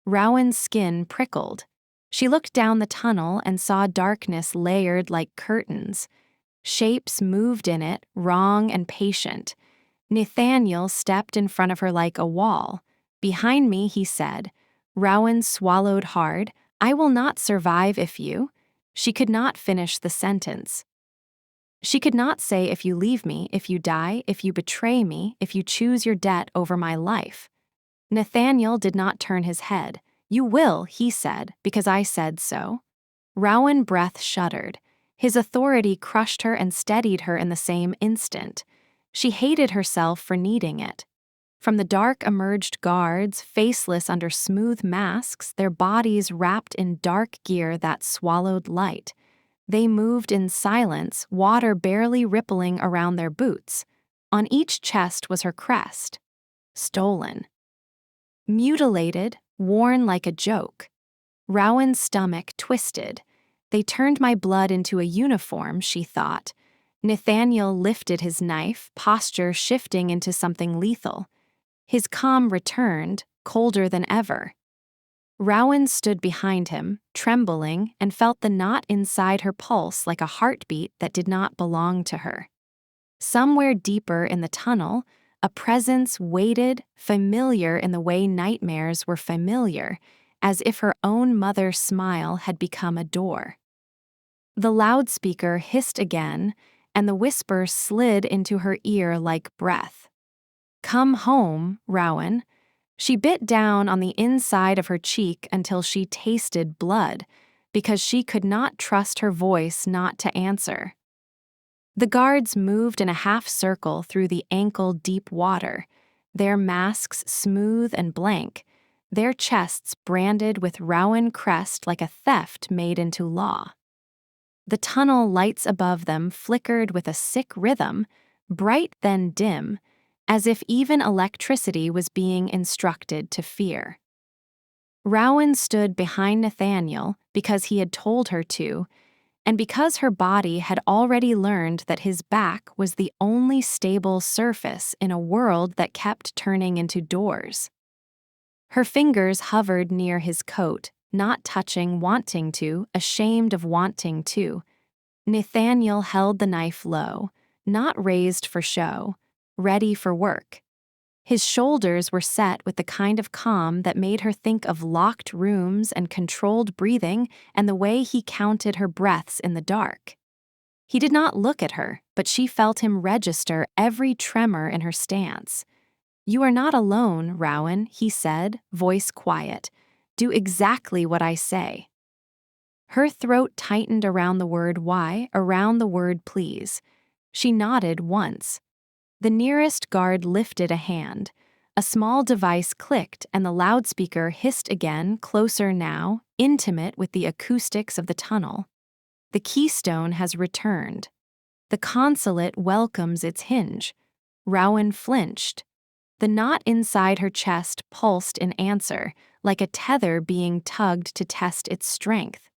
Rowan's skin prickled. She looked down the tunnel and saw darkness layered like curtains. Shapes moved in it, wrong and patient. Nathaniel stepped in front of her like a wall. "Behind me," he said. Rowan swallowed hard. "I will not survive if you—" She could not finish the sentence. She could not say, "If you leave me, if you die, if you betray me, if you choose your debt over my life." Nathaniel did not turn his head. "You will," he said, "because I said so." Rowan's breath shuddered. His authority crushed her and steadied her in the same instant. She hated herself for needing it. From the dark emerged guards, faceless under smooth masks, their bodies wrapped in dark gear that swallowed light. They moved in silence, water barely rippling around their boots. On each chest was her crest. Stolen. Mutilated, worn like a joke. Rowan's stomach twisted. "They turned my blood into a uniform," she thought. Nathaniel lifted his knife, posture shifting into something lethal. His calm returned, colder than ever. Rowan stood behind him, trembling, and felt the knot inside her pulse like a heartbeat that did not belong to her. Somewhere deeper in the tunnel, a presence waited, familiar in the way nightmares were familiar, as if her own mother's smile had become a door. The loudspeaker hissed again, and the whisper slid into her ear like breath. "Come home, Rowan." She bit down on the inside of her cheek until she tasted blood, because she could not trust her voice not to answer. The guards moved in a half-circle through the ankle-deep water, their masks smooth and blank, their chests branded with Rowan crest like a theft made into law. The tunnel lights above them flickered with a sick rhythm, bright then dim, as if even electricity was being instructed to fear. Rowan stood behind Nathaniel because he had told her to, and because her body had already learned that his back was the only stable surface in a world that kept turning into doors. Her fingers hovered near his coat, not touching, wanting to, ashamed of wanting to. Nathaniel held the knife low, not raised for show, ready for work. His shoulders were set with the kind of calm that made her think of locked rooms and controlled breathing and the way he counted her breaths in the dark. He did not look at her, but she felt him register every tremor in her stance. "You are not alone, Rowan," he said, voice quiet. "Do exactly what I say." Her throat tightened around the word why, around the word please. She nodded once. The nearest guard lifted a hand. A small device clicked and the loudspeaker hissed again, closer now, intimate with the acoustics of the tunnel. "The keystone has returned. The consulate welcomes its hinge." Rowan flinched. The knot inside her chest pulsed in answer, like a tether being tugged to test its strength.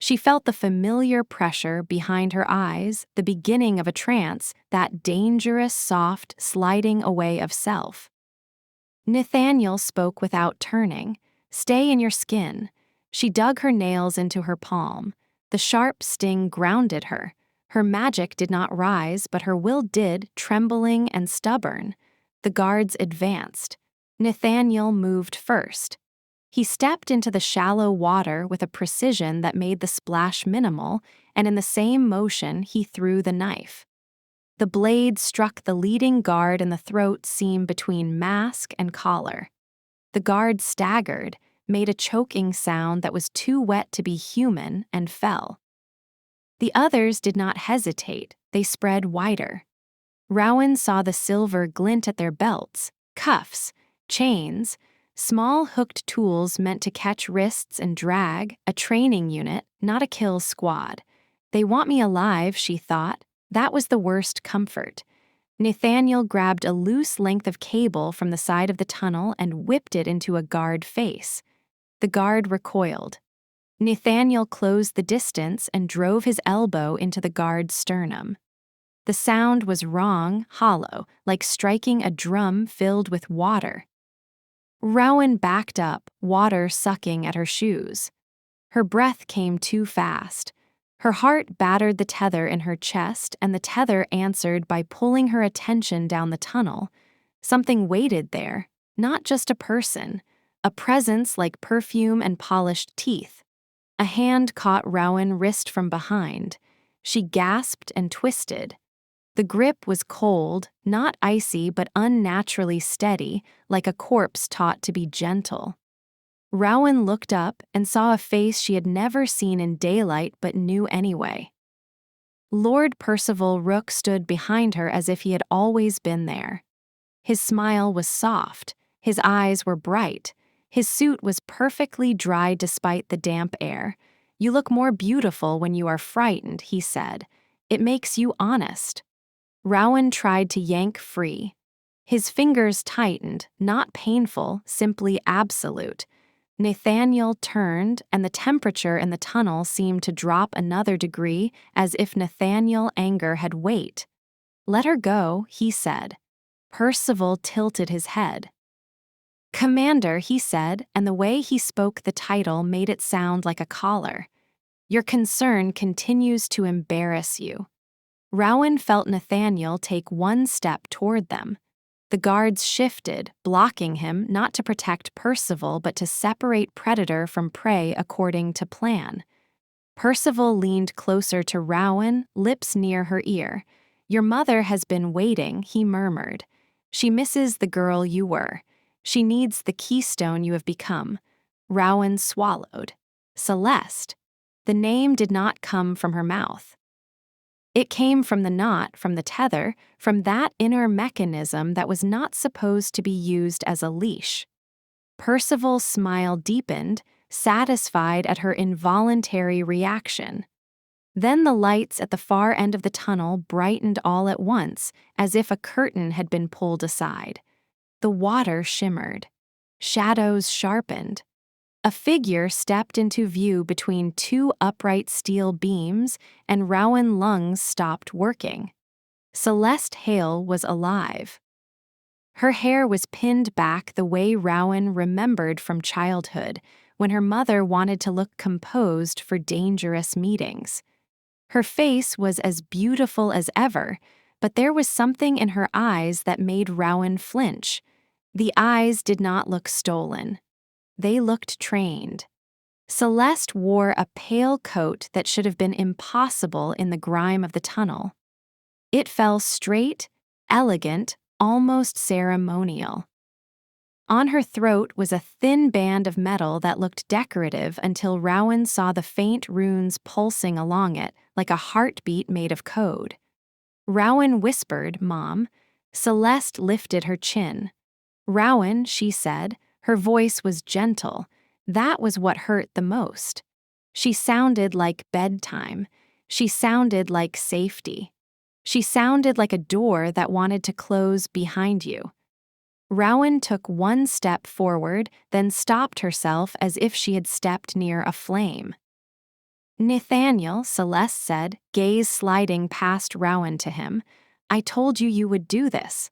She felt the familiar pressure behind her eyes, the beginning of a trance, that dangerous, soft, sliding away of self. Nathaniel spoke without turning. "Stay in your skin." She dug her nails into her palm. The sharp sting grounded her. Her magic did not rise, but her will did, trembling and stubborn. The guards advanced. Nathaniel moved first. He stepped into the shallow water with a precision that made the splash minimal, and in the same motion he threw the knife. The blade struck the leading guard in the throat seam between mask and collar. The guard staggered, made a choking sound that was too wet to be human, and fell. The others did not hesitate, they spread wider. Rowan saw the silver glint at their belts, cuffs, chains, small hooked tools meant to catch wrists and drag, a training unit, not a kill squad. "They want me alive," she thought. That was the worst comfort. Nathaniel grabbed a loose length of cable from the side of the tunnel and whipped it into a guard face. The guard recoiled. Nathaniel closed the distance and drove his elbow into the guard's sternum. The sound was wrong, hollow, like striking a drum filled with water. Rowan backed up, water sucking at her shoes. Her breath came too fast. Her heart battered the tether in her chest, and the tether answered by pulling her attention down the tunnel. Something waited there, not just a person, a presence like perfume and polished teeth. A hand caught Rowan wrist from behind. She gasped and twisted. The grip was cold, not icy but unnaturally steady, like a corpse taught to be gentle. Rowan looked up and saw a face she had never seen in daylight but knew anyway. Lord Percival Rook stood behind her as if he had always been there. His smile was soft, his eyes were bright, his suit was perfectly dry despite the damp air. "You look more beautiful when you are frightened," he said. "It makes you honest." Rowan tried to yank free. His fingers tightened, not painful, simply absolute. Nathaniel turned, and the temperature in the tunnel seemed to drop another degree, as if Nathaniel's anger had weight. "Let her go," he said. Percival tilted his head. "Commander," he said, and the way he spoke the title made it sound like a collar. "Your concern continues to embarrass you." Rowan felt Nathaniel take one step toward them. The guards shifted, blocking him not to protect Percival but to separate predator from prey according to plan. Percival leaned closer to Rowan, lips near her ear. "Your mother has been waiting," he murmured. "She misses the girl you were. She needs the keystone you have become." Rowan swallowed. Celeste. The name did not come from her mouth. It came from the knot, from the tether, from that inner mechanism that was not supposed to be used as a leash. Percival's smile deepened, satisfied at her involuntary reaction. Then the lights at the far end of the tunnel brightened all at once, as if a curtain had been pulled aside. The water shimmered. Shadows sharpened. A figure stepped into view between two upright steel beams, and Rowan's lungs stopped working. Celeste Hale was alive. Her hair was pinned back the way Rowan remembered from childhood, when her mother wanted to look composed for dangerous meetings. Her face was as beautiful as ever, but there was something in her eyes that made Rowan flinch. The eyes did not look stolen. They looked trained. Celeste wore a pale coat that should have been impossible in the grime of the tunnel. It fell straight, elegant, almost ceremonial. On her throat was a thin band of metal that looked decorative until Rowan saw the faint runes pulsing along it, like a heartbeat made of code. Rowan whispered, "Mom." Celeste lifted her chin. "Rowan," she said. Her voice was gentle. That was what hurt the most. She sounded like bedtime. She sounded like safety. She sounded like a door that wanted to close behind you. Rowan took one step forward, then stopped herself as if she had stepped near a flame. "Nathaniel," Celeste said, gaze sliding past Rowan to him. "I told you you would do this.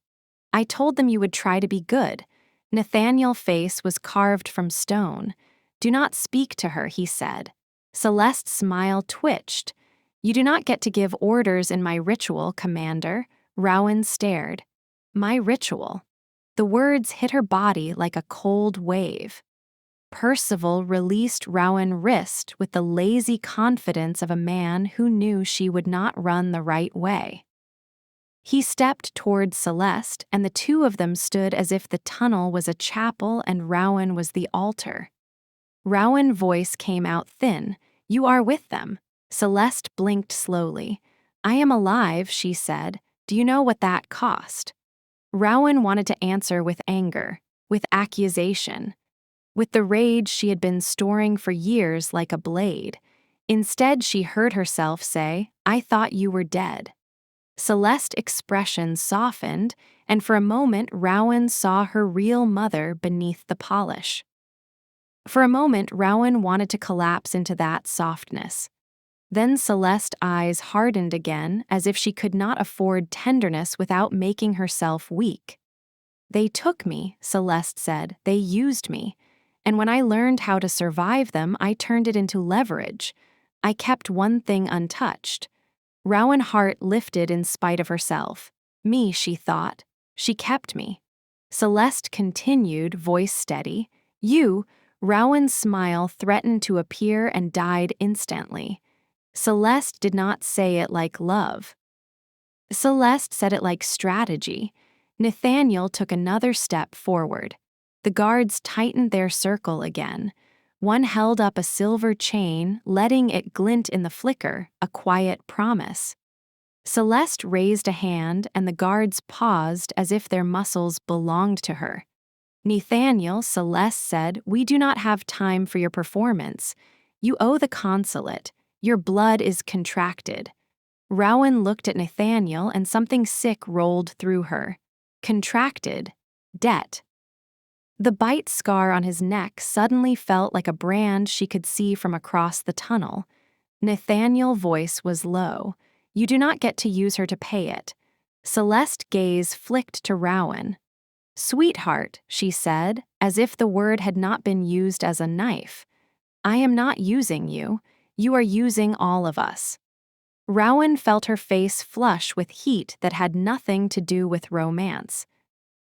I told them you would try to be good." Nathaniel's face was carved from stone. "Do not speak to her," he said. Celeste's smile twitched. "You do not get to give orders in my ritual, Commander." Rowan stared. "My ritual." The words hit her body like a cold wave. Percival released Rowan's wrist with the lazy confidence of a man who knew she would not run the right way. He stepped toward Celeste, and the two of them stood as if the tunnel was a chapel and Rowan was the altar. Rowan's voice came out thin. "You are with them." Celeste blinked slowly. "I am alive," she said. "Do you know what that cost?" Rowan wanted to answer with anger, with accusation, with the rage she had been storing for years like a blade. Instead, she heard herself say, "I thought you were dead." Celeste's expression softened, and for a moment Rowan saw her real mother beneath the polish. For a moment, Rowan wanted to collapse into that softness. Then Celeste's eyes hardened again, as if she could not afford tenderness without making herself weak. "They took me," Celeste said. "They used me. And when I learned how to survive them, I turned it into leverage. I kept one thing untouched." Rowan's heart lifted in spite of herself. "Me," she thought. "She kept me." Celeste continued, voice steady. "You." Rowan's smile threatened to appear and died instantly. Celeste did not say it like love. Celeste said it like strategy. Nathaniel took another step forward. The guards tightened their circle again. One held up a silver chain, letting it glint in the flicker, a quiet promise. Celeste raised a hand, and the guards paused as if their muscles belonged to her. "Nathaniel," Celeste said, "we do not have time for your performance. You owe the consulate. Your blood is contracted." Rowan looked at Nathaniel, and something sick rolled through her. Contracted. Debt. The bite scar on his neck suddenly felt like a brand she could see from across the tunnel. Nathaniel's voice was low. "You do not get to use her to pay it." Celeste's gaze flicked to Rowan. "Sweetheart," she said, as if the word had not been used as a knife. "I am not using you. You are using all of us." Rowan felt her face flush with heat that had nothing to do with romance.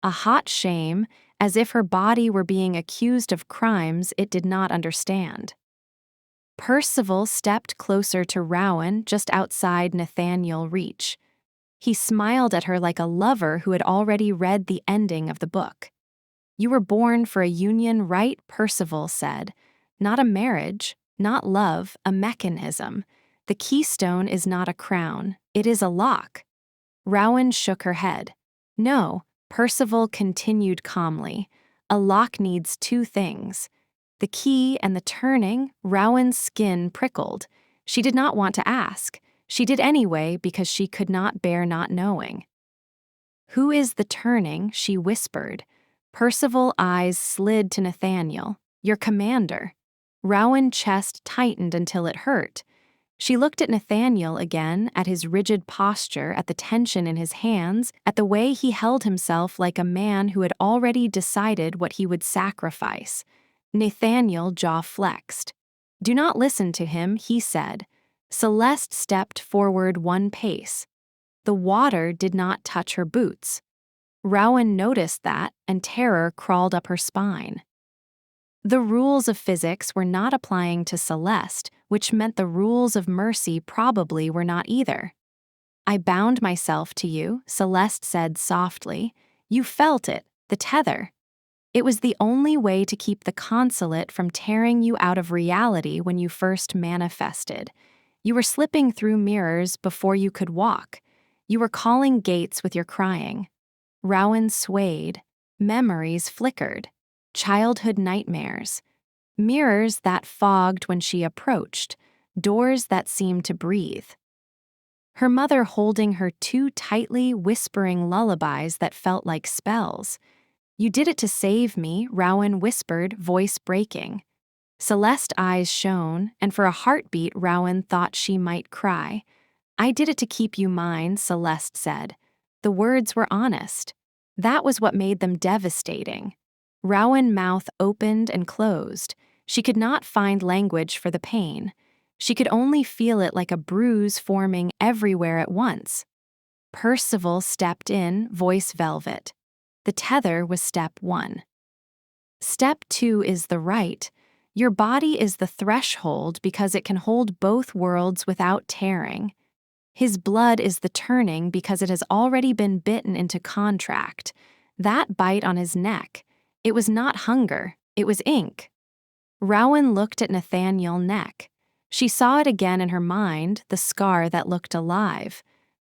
A hot shame, as if her body were being accused of crimes it did not understand. Percival stepped closer to Rowan just outside Nathaniel's reach. He smiled at her like a lover who had already read the ending of the book. "You were born for a union, right?" Percival said. "Not a marriage, not love, a mechanism. The keystone is not a crown, it is a lock." Rowan shook her head. "No," Percival continued calmly. "A lock needs two things. The key and the turning." Rowan's skin prickled. She did not want to ask. She did anyway because she could not bear not knowing. "Who is the turning?" she whispered. Percival's eyes slid to Nathaniel. "Your commander." Rowan's chest tightened until it hurt. She looked at Nathaniel again, at his rigid posture, at the tension in his hands, at the way he held himself like a man who had already decided what he would sacrifice. Nathaniel's jaw flexed. "Do not listen to him," he said. Celeste stepped forward one pace. The water did not touch her boots. Rowan noticed that, and terror crawled up her spine. The rules of physics were not applying to Celeste, which meant the rules of mercy probably were not either. "I bound myself to you," Celeste said softly. "You felt it, the tether. It was the only way to keep the consulate from tearing you out of reality when you first manifested. You were slipping through mirrors before you could walk. You were calling gates with your crying." Rowan swayed. Memories flickered. Childhood nightmares. Mirrors that fogged when she approached. Doors that seemed to breathe. Her mother holding her too tightly, whispering lullabies that felt like spells. "You did it to save me," Rowan whispered, voice breaking. Celeste's eyes shone, and for a heartbeat Rowan thought she might cry. "I did it to keep you mine," Celeste said. The words were honest. That was what made them devastating. Rowan's mouth opened and closed. She could not find language for the pain. She could only feel it like a bruise forming everywhere at once. Percival stepped in, voice velvet. The tether was step 1. Step 2 is the rite. Your body is the threshold because it can hold both worlds without tearing. His blood is the turning because it has already been bitten into contract. That bite on his neck, it was not hunger, it was ink. Rowan looked at Nathaniel's neck. She saw it again in her mind, the scar that looked alive.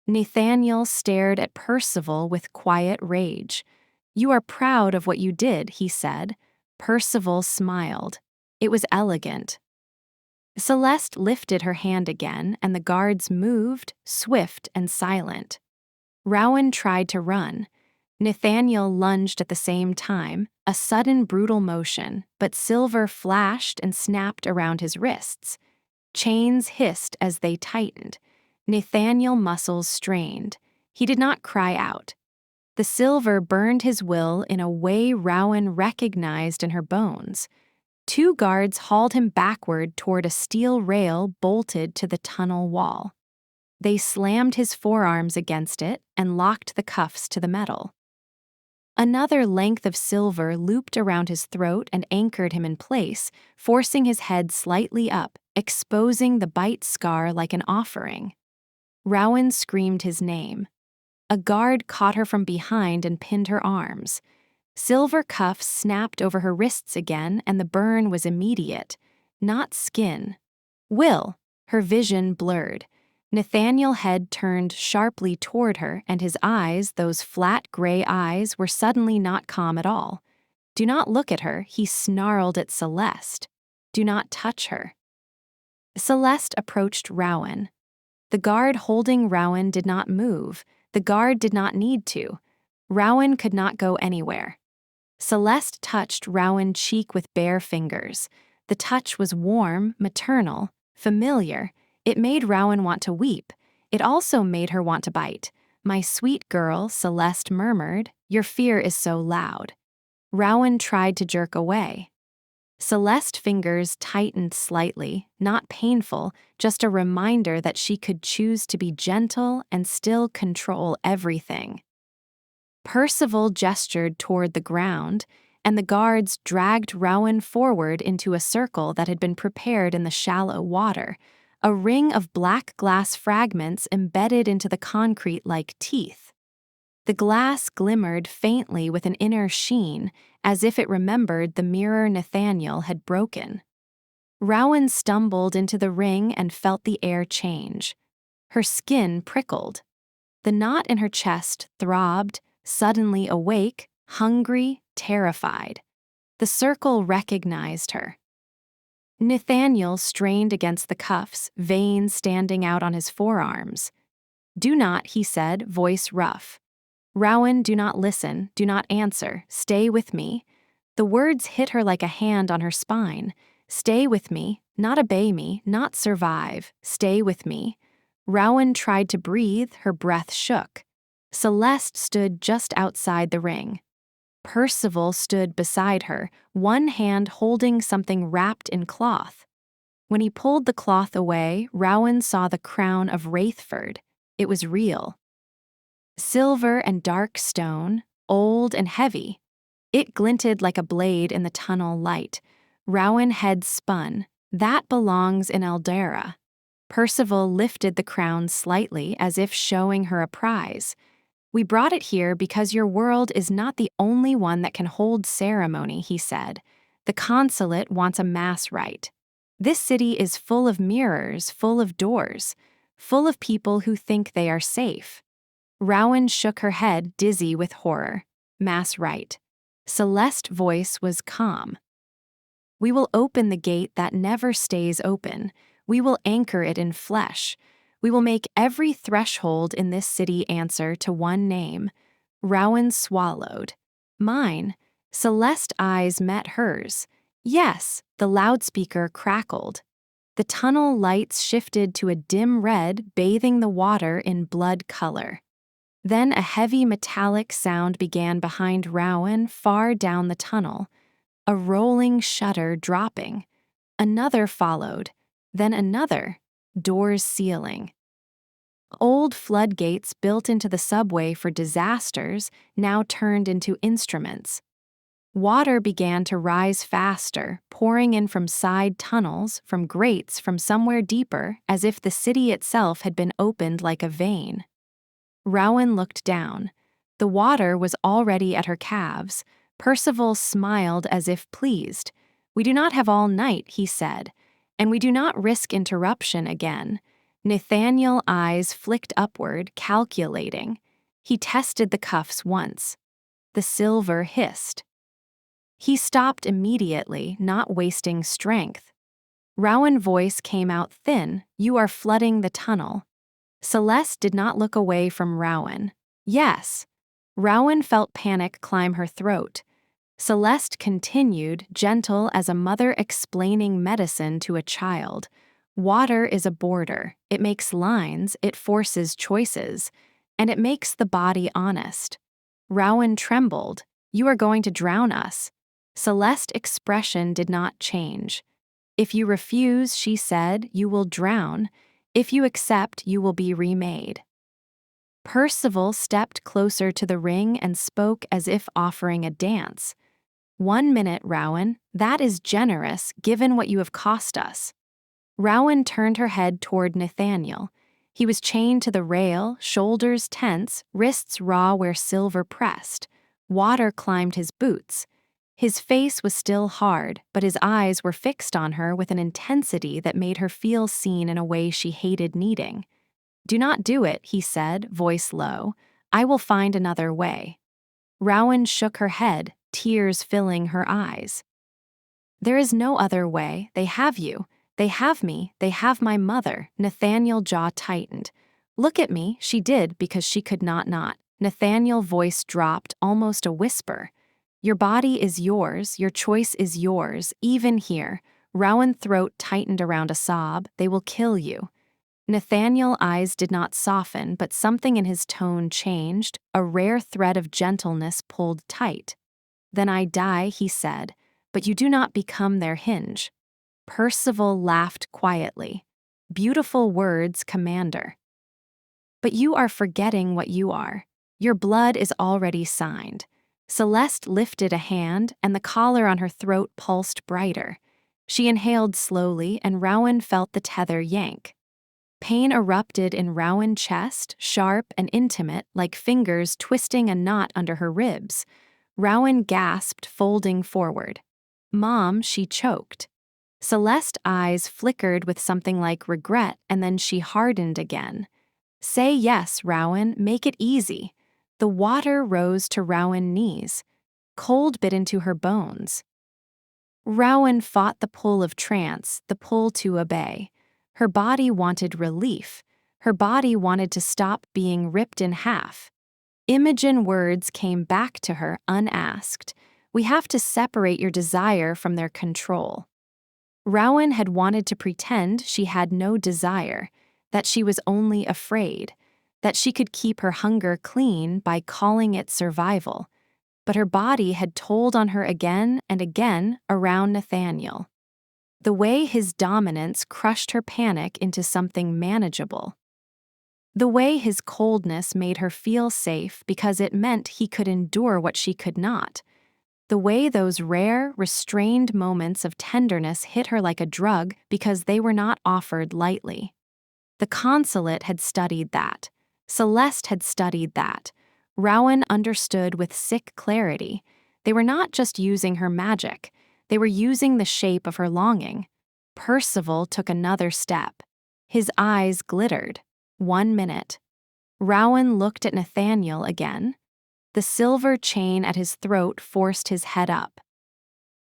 Nathaniel stared at Percival with quiet rage. "You are proud of what you did," he said. Percival smiled. It was elegant. Celeste lifted her hand again, and the guards moved, swift and silent. Rowan tried to run. Nathaniel lunged at the same time, a sudden brutal motion, but silver flashed and snapped around his wrists. Chains hissed as they tightened. Nathaniel's muscles strained. He did not cry out. The silver burned his will in a way Rowan recognized in her bones. 2 guards hauled him backward toward a steel rail bolted to the tunnel wall. They slammed his forearms against it and locked the cuffs to the metal. Another length of silver looped around his throat and anchored him in place, forcing his head slightly up, exposing the bite scar like an offering. Rowan screamed his name. A guard caught her from behind and pinned her arms. Silver cuffs snapped over her wrists again, and the burn was immediate, not skin. "Will!" Her vision blurred. Nathaniel's head turned sharply toward her, and his eyes, those flat gray eyes, were suddenly not calm at all. "Do not look at her," he snarled at Celeste. "Do not touch her." Celeste approached Rowan. The guard holding Rowan did not move. The guard did not need to. Rowan could not go anywhere. Celeste touched Rowan's cheek with bare fingers. The touch was warm, maternal, familiar. It made Rowan want to weep. It also made her want to bite. "My sweet girl," Celeste murmured, "your fear is so loud." Rowan tried to jerk away. Celeste's fingers tightened slightly, not painful, just a reminder that she could choose to be gentle and still control everything. Percival gestured toward the ground, and the guards dragged Rowan forward into a circle that had been prepared in the shallow water, a ring of black glass fragments embedded into the concrete like teeth. The glass glimmered faintly with an inner sheen, as if it remembered the mirror Nathaniel had broken. Rowan stumbled into the ring and felt the air change. Her skin prickled. The knot in her chest throbbed, suddenly awake, hungry, terrified. The circle recognized her. Nathaniel strained against the cuffs, veins standing out on his forearms. "Do not," he said, voice rough. "Rowan, do not listen, do not answer, stay with me." The words hit her like a hand on her spine. "Stay with me, not obey me, not survive, stay with me." Rowan tried to breathe, her breath shook. Celeste stood just outside the ring. Percival stood beside her, one hand holding something wrapped in cloth. When he pulled the cloth away, Rowan saw the crown of Wraithford. It was real. Silver and dark stone, old and heavy. It glinted like a blade in the tunnel light. Rowan's head spun. "That belongs in Eldera." Percival lifted the crown slightly, as if showing her a prize. "We brought it here because your world is not the only one that can hold ceremony," he said. "The consulate wants a mass rite. This city is full of mirrors, full of doors, full of people who think they are safe." Rowan shook her head, dizzy with horror. Mass rite. Celeste's voice was calm. "We will open the gate that never stays open. We will anchor it in flesh. We will make every threshold in this city answer to one name." Rowan swallowed. "Mine?" Celeste's eyes met hers. "Yes," the loudspeaker crackled. The tunnel lights shifted to a dim red, bathing the water in blood color. Then a heavy metallic sound began behind Rowan, far down the tunnel. A rolling shutter dropping. Another followed. Then another. Doors sealing. Old floodgates built into the subway for disasters now turned into instruments. Water began to rise faster, pouring in from side tunnels, from grates, from somewhere deeper, as if the city itself had been opened like a vein. Rowan looked down. The water was already at her calves. Percival smiled as if pleased. "We do not have all night," he said, "and we do not risk interruption again." Nathaniel's eyes flicked upward, calculating. He tested the cuffs once. The silver hissed. He stopped immediately, not wasting strength. Rowan's voice came out thin. "You are flooding the tunnel." Celeste did not look away from Rowan. "Yes." Rowan felt panic climb her throat. Celeste continued, gentle as a mother explaining medicine to a child. "Water is a border. It makes lines, it forces choices, and it makes the body honest." Rowan trembled. "You are going to drown us." Celeste's expression did not change. "If you refuse," she said, "you will drown. If you accept, you will be remade." Percival stepped closer to the ring and spoke as if offering a dance. "1 minute, Rowan. That is generous, given what you have cost us." Rowan turned her head toward Nathaniel. He was chained to the rail, shoulders tense, wrists raw where silver pressed. Water climbed his boots. His face was still hard, but his eyes were fixed on her with an intensity that made her feel seen in a way she hated needing. "Do not do it," he said, voice low. "I will find another way." Rowan shook her head, tears filling her eyes. "There is no other way. They have you. They have me. They have my mother." Nathaniel's jaw tightened. "Look at me." She did because she could not. Nathaniel's voice dropped, almost a whisper. Your body is yours, your choice is yours, even here. Rowan's throat tightened around a sob. They will kill you. Nathaniel's eyes did not soften, but something in his tone changed. A rare thread of gentleness pulled tight. Then I die, he said, but you do not become their hinge. Percival laughed quietly. Beautiful words, Commander. But you are forgetting what you are. Your blood is already signed. Celeste lifted a hand, and the collar on her throat pulsed brighter. She inhaled slowly, and Rowan felt the tether yank. Pain erupted in Rowan's chest, sharp and intimate, like fingers twisting a knot under her ribs. Rowan gasped, folding forward. Mom, she choked. Celeste's eyes flickered with something like regret, and then she hardened again. Say yes, Rowan, make it easy. The water rose to Rowan's knees. Cold bit into her bones. Rowan fought the pull of trance, the pull to obey. Her body wanted relief. Her body wanted to stop being ripped in half. Imogen words came back to her unasked. We have to separate your desire from their control. Rowan had wanted to pretend she had no desire, that she was only afraid, that she could keep her hunger clean by calling it survival. But her body had told on her again and again around Nathaniel. The way his dominance crushed her panic into something manageable. The way his coldness made her feel safe because it meant he could endure what she could not. The way those rare, restrained moments of tenderness hit her like a drug because they were not offered lightly. The consulate had studied that. Celeste had studied that. Rowan understood with sick clarity. They were not just using her magic. They were using the shape of her longing. Percival took another step. His eyes glittered. 1 minute. Rowan looked at Nathaniel again. The silver chain at his throat forced his head up.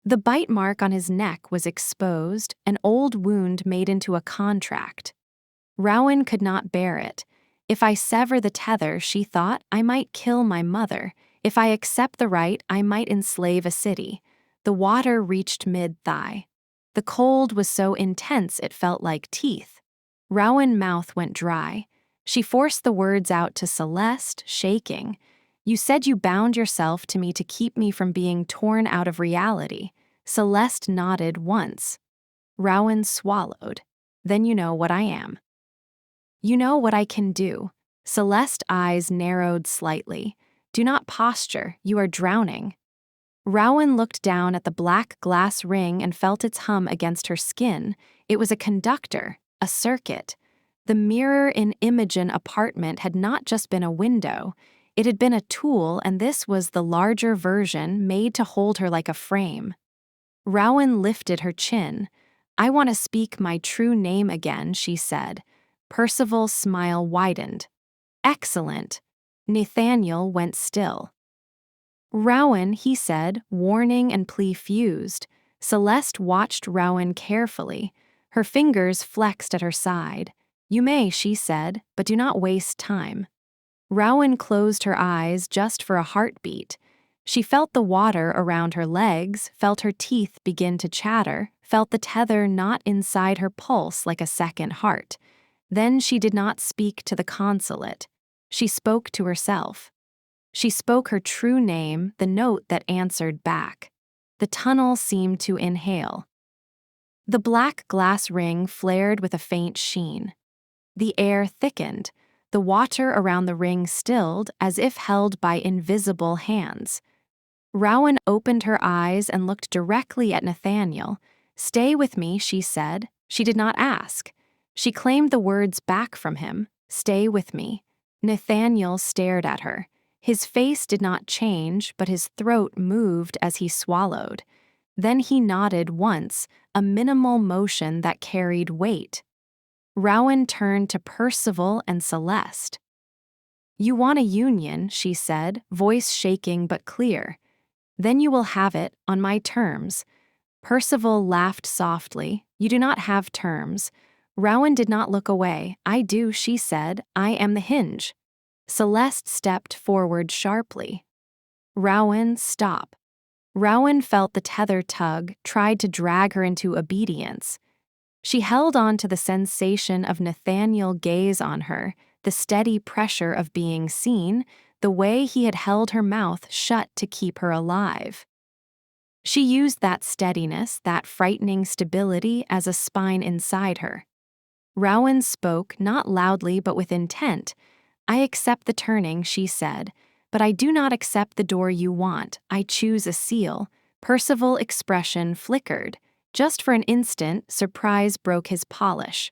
The bite mark on his neck was exposed, an old wound made into a contract. Rowan could not bear it. If I sever the tether, she thought, I might kill my mother. If I accept the rite, I might enslave a city. The water reached mid-thigh. The cold was so intense it felt like teeth. Rowan's mouth went dry. She forced the words out to Celeste, shaking. You said you bound yourself to me to keep me from being torn out of reality. Celeste nodded once. Rowan swallowed. Then you know what I am. You know what I can do. Celeste's eyes narrowed slightly. Do not posture, you are drowning. Rowan looked down at the black glass ring and felt its hum against her skin. It was a conductor, a circuit. The mirror in Imogen's apartment had not just been a window. It had been a tool, and this was the larger version made to hold her like a frame. Rowan lifted her chin. I want to speak my true name again, she said. Percival's smile widened. Excellent. Nathaniel went still. Rowan, he said, warning and plea fused. Celeste watched Rowan carefully. Her fingers flexed at her side. You may, she said, but do not waste time. Rowan closed her eyes just for a heartbeat. She felt the water around her legs, felt her teeth begin to chatter, felt the tether knot inside her pulse like a second heart. Then she did not speak to the consulate. She spoke to herself. She spoke her true name, the note that answered back. The tunnel seemed to inhale. The black glass ring flared with a faint sheen. The air thickened. The water around the ring stilled, as if held by invisible hands. Rowan opened her eyes and looked directly at Nathaniel. Stay with me, she said. She did not ask. She claimed the words back from him. Stay with me. Nathaniel stared at her. His face did not change, but his throat moved as he swallowed. Then he nodded once, a minimal motion that carried weight. Rowan turned to Percival and Celeste. You want a union, she said, voice shaking but clear. Then you will have it, on my terms. Percival laughed softly. You do not have terms. Rowan did not look away. I do, she said. I am the hinge. Celeste stepped forward sharply. Rowan, stop. Rowan felt the tether tug, tried to drag her into obedience. She held on to the sensation of Nathaniel's gaze on her, the steady pressure of being seen, the way he had held her mouth shut to keep her alive. She used that steadiness, that frightening stability, as a spine inside her. Rowan spoke, not loudly but with intent. "I accept the turning," she said, "but I do not accept the door you want. I choose a seal." Percival's expression flickered. Just for an instant, surprise broke his polish.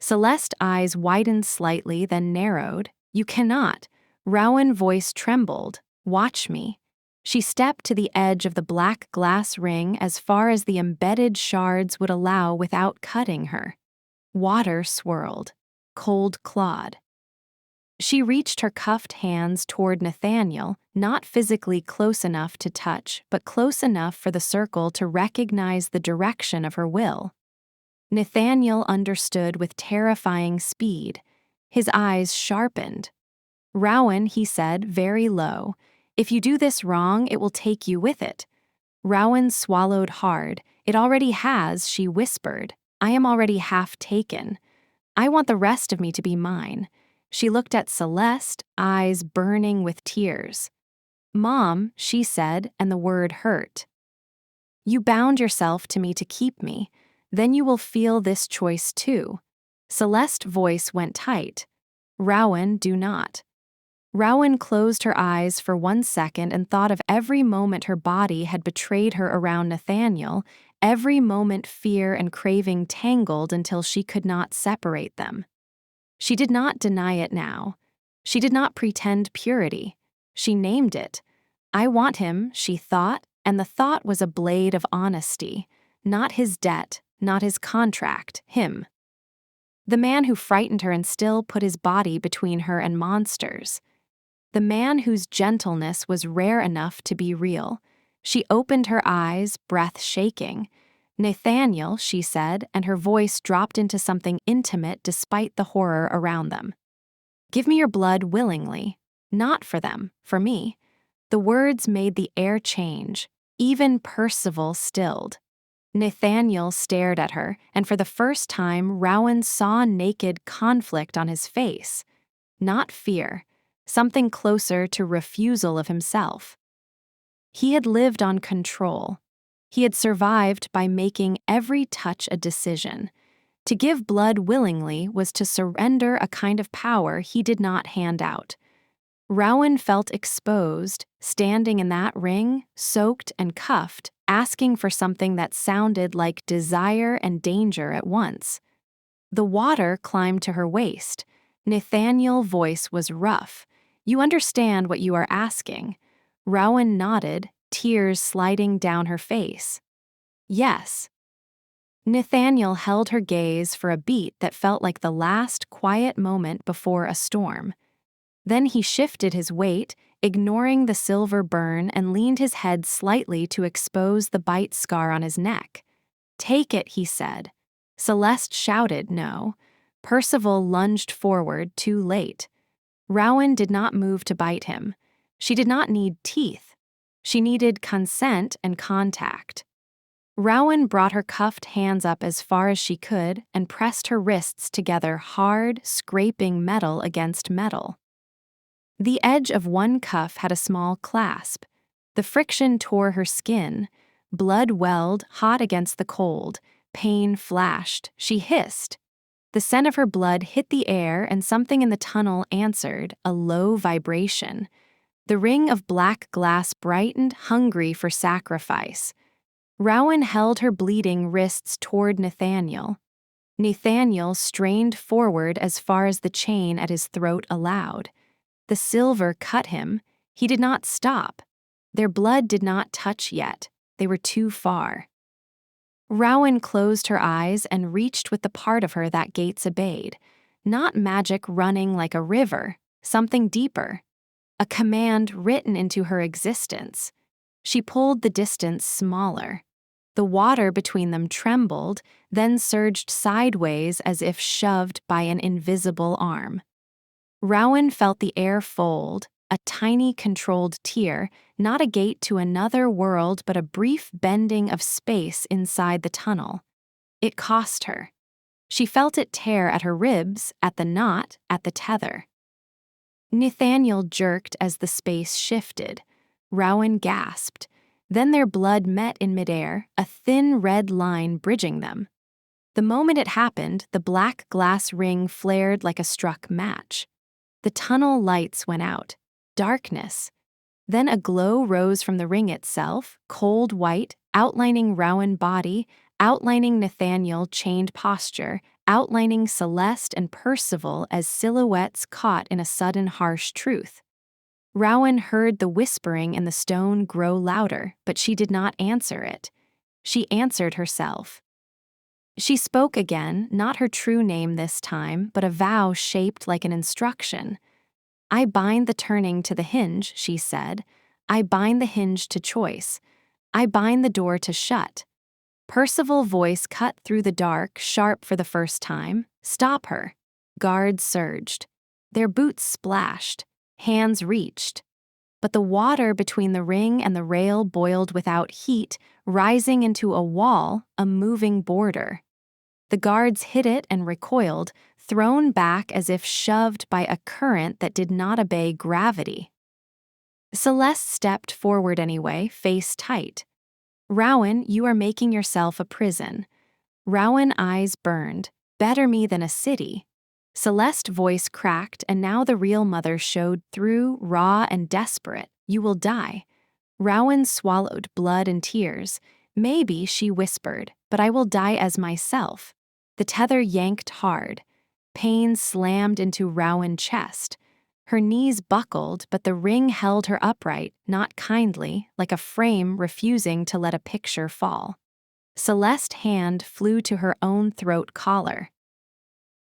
Celeste's eyes widened slightly, then narrowed. "You cannot." Rowan's voice trembled. "Watch me." She stepped to the edge of the black glass ring as far as the embedded shards would allow without cutting her. Water swirled. Cold clawed. She reached her cuffed hands toward Nathaniel, not physically close enough to touch, but close enough for the circle to recognize the direction of her will. Nathaniel understood with terrifying speed. His eyes sharpened. "Rowan," he said, very low, "if you do this wrong, it will take you with it." Rowan swallowed hard. "It already has," she whispered. "I am already half taken. I want the rest of me to be mine." She looked at Celeste, eyes burning with tears. "Mom," she said, and the word hurt. "You bound yourself to me to keep me. Then you will feel this choice too." Celeste's voice went tight. "Rowan, do not." Rowan closed her eyes for 1 second and thought of every moment her body had betrayed her around Nathaniel, every moment fear and craving tangled until she could not separate them. She did not deny it now. She did not pretend purity. She named it. "I want him," she thought, and the thought was a blade of honesty. Not his debt, not his contract, him. The man who frightened her and still put his body between her and monsters. The man whose gentleness was rare enough to be real. She opened her eyes, breath shaking. "Nathaniel," she said, and her voice dropped into something intimate despite the horror around them. "Give me your blood willingly. Not for them, for me." The words made the air change. Even Percival stilled. Nathaniel stared at her, and for the first time Rowan saw naked conflict on his face. Not fear. Something closer to refusal of himself. He had lived on control. He had survived by making every touch a decision. To give blood willingly was to surrender a kind of power he did not hand out. Rowan felt exposed, standing in that ring, soaked and cuffed, asking for something that sounded like desire and danger at once. The water climbed to her waist. Nathaniel's voice was rough. "You understand what you are asking." Rowan nodded, tears sliding down her face. "Yes." Nathaniel held her gaze for a beat that felt like the last quiet moment before a storm. Then he shifted his weight, ignoring the silver burn, and leaned his head slightly to expose the bite scar on his neck. "Take it," he said. Celeste shouted no. Percival lunged forward, too late. Rowan did not move to bite him. She did not need teeth. She needed consent and contact. Rowan brought her cuffed hands up as far as she could and pressed her wrists together hard, scraping metal against metal. The edge of one cuff had a small clasp. The friction tore her skin. Blood welled, hot against the cold. Pain flashed. She hissed. The scent of her blood hit the air, and something in the tunnel answered, a low vibration. The ring of black glass brightened, hungry for sacrifice. Rowan held her bleeding wrists toward Nathaniel. Nathaniel strained forward as far as the chain at his throat allowed. The silver cut him. He did not stop. Their blood did not touch yet. They were too far. Rowan closed her eyes and reached with the part of her that Gates obeyed. Not magic running like a river, something deeper. A command written into her existence. She pulled the distance smaller. The water between them trembled, then surged sideways as if shoved by an invisible arm. Rowan felt the air fold, a tiny controlled tear, not a gate to another world but a brief bending of space inside the tunnel. It cost her. She felt it tear at her ribs, at the knot, at the tether. Nathaniel jerked as the space shifted. Rowan gasped. Then their blood met in midair, a thin red line bridging them. The moment it happened, the black glass ring flared like a struck match. The tunnel lights went out. Darkness. Then a glow rose from the ring itself, cold white, outlining Rowan body, outlining Nathaniel chained posture, outlining Celeste and Percival as silhouettes caught in a sudden harsh truth. Rowan heard the whispering in the stone grow louder, but she did not answer it. She answered herself. She spoke again, not her true name this time, but a vow shaped like an instruction. I bind the turning to the hinge, she said. I bind the hinge to choice. I bind the door to shut. Percival's voice cut through the dark, sharp for the first time. Stop her. Guards surged. Their boots splashed. Hands reached. But the water between the ring and the rail boiled without heat, rising into a wall, a moving border. The guards hit it and recoiled, thrown back as if shoved by a current that did not obey gravity. Celeste stepped forward anyway, face tight. Rowan, you are making yourself a prison. Rowan eyes burned. Better me than a city. Celeste's voice cracked, and now the real mother showed through, raw and desperate. You will die. Rowan swallowed blood and tears. Maybe, she whispered, but I will die as myself. The tether yanked hard. Pain slammed into Rowan's chest. Her knees buckled, but the ring held her upright, not kindly, like a frame refusing to let a picture fall. Celeste's hand flew to her own throat collar.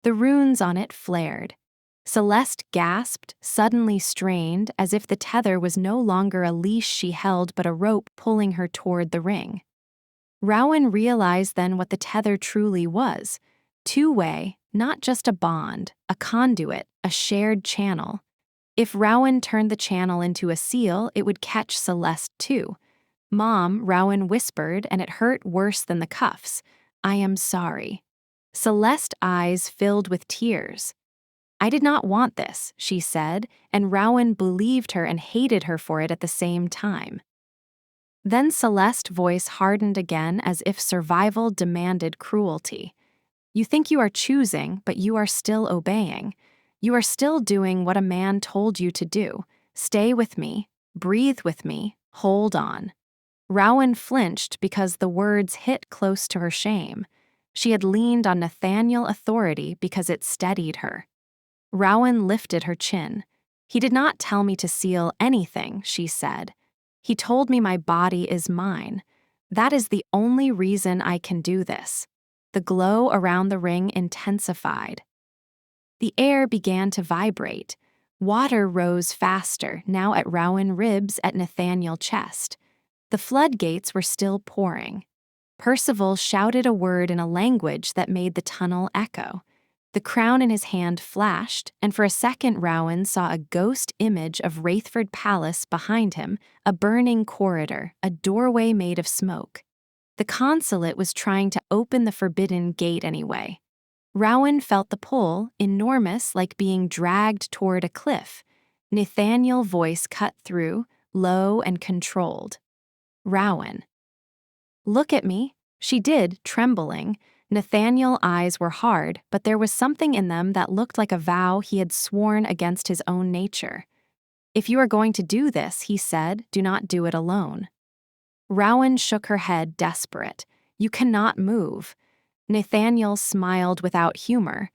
The runes on it flared. Celeste gasped, suddenly strained, as if the tether was no longer a leash she held but a rope pulling her toward the ring. Rowan realized then what the tether truly was. Two-way, not just a bond, a conduit, a shared channel. If Rowan turned the channel into a seal, it would catch Celeste too. Mom, Rowan whispered, and it hurt worse than the cuffs. I am sorry. Celeste's eyes filled with tears. I did not want this, she said, and Rowan believed her and hated her for it at the same time. Then Celeste's voice hardened again as if survival demanded cruelty. You think you are choosing, but you are still obeying. You are still doing what a man told you to do. Stay with me, breathe with me, hold on. Rowan flinched because the words hit close to her shame. She had leaned on Nathaniel's authority because it steadied her. Rowan lifted her chin. He did not tell me to seal anything, she said. He told me my body is mine. That is the only reason I can do this. The glow around the ring intensified. The air began to vibrate. Water rose faster, now at Rowan's ribs, at Nathaniel's chest. The floodgates were still pouring. Percival shouted a word in a language that made the tunnel echo. The crown in his hand flashed, and for a second Rowan saw a ghost image of Wraithford Palace behind him, a burning corridor, a doorway made of smoke. The consulate was trying to open the forbidden gate anyway. Rowan felt the pull, enormous, like being dragged toward a cliff. Nathaniel's voice cut through, low and controlled. Rowan. Look at me. She did, trembling. Nathaniel's eyes were hard, but there was something in them that looked like a vow he had sworn against his own nature. If you are going to do this, he said, do not do it alone. Rowan shook her head, desperate. You cannot move. Nathaniel smiled without humor.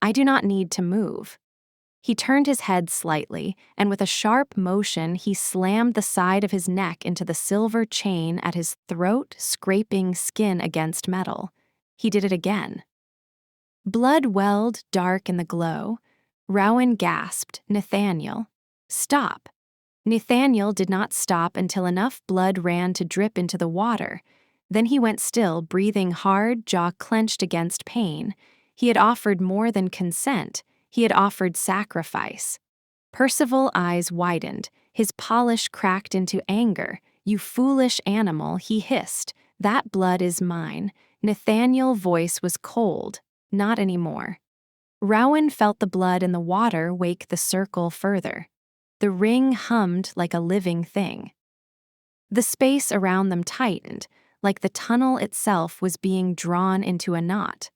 I do not need to move. He turned his head slightly, and with a sharp motion he slammed the side of his neck into the silver chain at his throat, scraping skin against metal. He did it again. Blood welled dark in the glow. Rowan gasped, Nathaniel, stop. Nathaniel did not stop until enough blood ran to drip into the water. Then he went still, breathing hard, jaw clenched against pain. He had offered more than consent. He had offered sacrifice. Percival's eyes widened, his polish cracked into anger. "You foolish animal," he hissed. "That blood is mine." Nathaniel's voice was cold. "Not anymore." Rowan felt the blood in the water wake the circle further. The ring hummed like a living thing. The space around them tightened, like the tunnel itself was being drawn into a knot.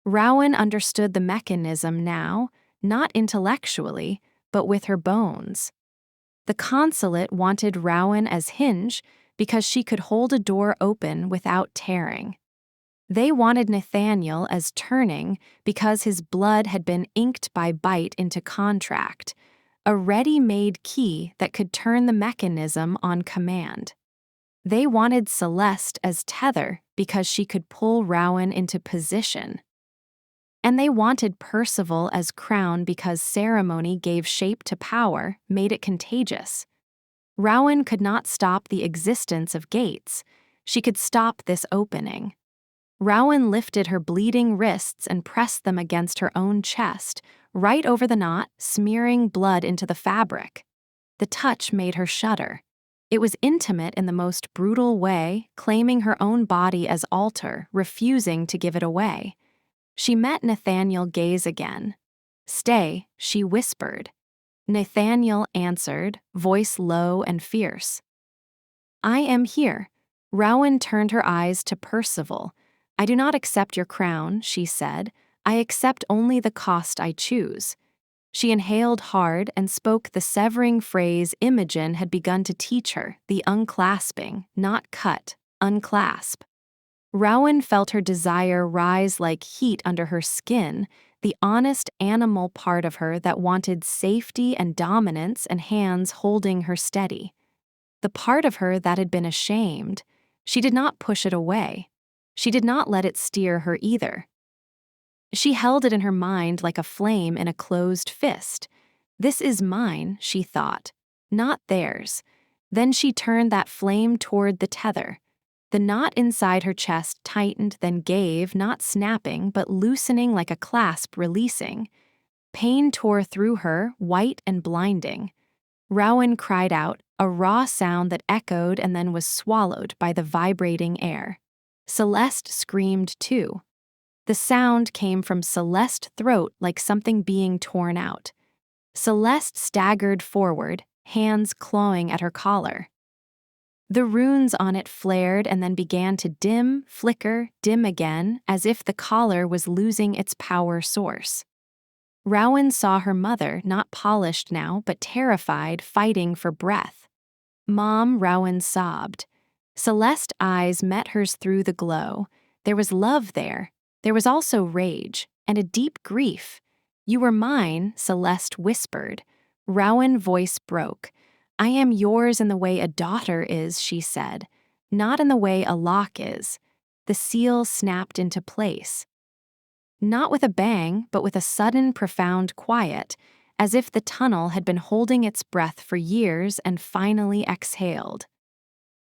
Rowan understood the mechanism now, not intellectually, but with her bones. The consulate wanted Rowan as hinge because she could hold a door open without tearing. They wanted Nathaniel as turning because his blood had been inked by bite into contract, a ready-made key that could turn the mechanism on command. They wanted Celeste as tether because she could pull Rowan into position. And they wanted Percival as crown because ceremony gave shape to power, made it contagious. Rowan could not stop the existence of gates. She could stop this opening. Rowan lifted her bleeding wrists and pressed them against her own chest, right over the knot, smearing blood into the fabric. The touch made her shudder. It was intimate in the most brutal way, claiming her own body as altar, refusing to give it away. She met Nathaniel's gaze again. "Stay," she whispered. Nathaniel answered, voice low and fierce. "I am here." Rowan turned her eyes to Percival. "I do not accept your crown," she said. "I accept only the cost I choose." She inhaled hard and spoke the severing phrase Imogen had begun to teach her, the unclasping, not cut, unclasp. Rowan felt her desire rise like heat under her skin, the honest animal part of her that wanted safety and dominance and hands holding her steady. The part of her that had been ashamed, she did not push it away. She did not let it steer her either. She held it in her mind like a flame in a closed fist. "This is mine," she thought, "not theirs." Then she turned that flame toward the tether. The knot inside her chest tightened, then gave, not snapping, but loosening like a clasp releasing. Pain tore through her, white and blinding. Rowan cried out, a raw sound that echoed and then was swallowed by the vibrating air. Celeste screamed too. The sound came from Celeste's throat like something being torn out. Celeste staggered forward, hands clawing at her collar. The runes on it flared and then began to dim, flicker, dim again, as if the collar was losing its power source. Rowan saw her mother, not polished now, but terrified, fighting for breath. "Mom," Rowan sobbed. Celeste's eyes met hers through the glow. There was love there. There was also rage, and a deep grief. "You were mine," Celeste whispered. Rowan's voice broke. "I am yours in the way a daughter is," she said, "not in the way a lock is." The seal snapped into place. Not with a bang, but with a sudden, profound quiet, as if the tunnel had been holding its breath for years and finally exhaled.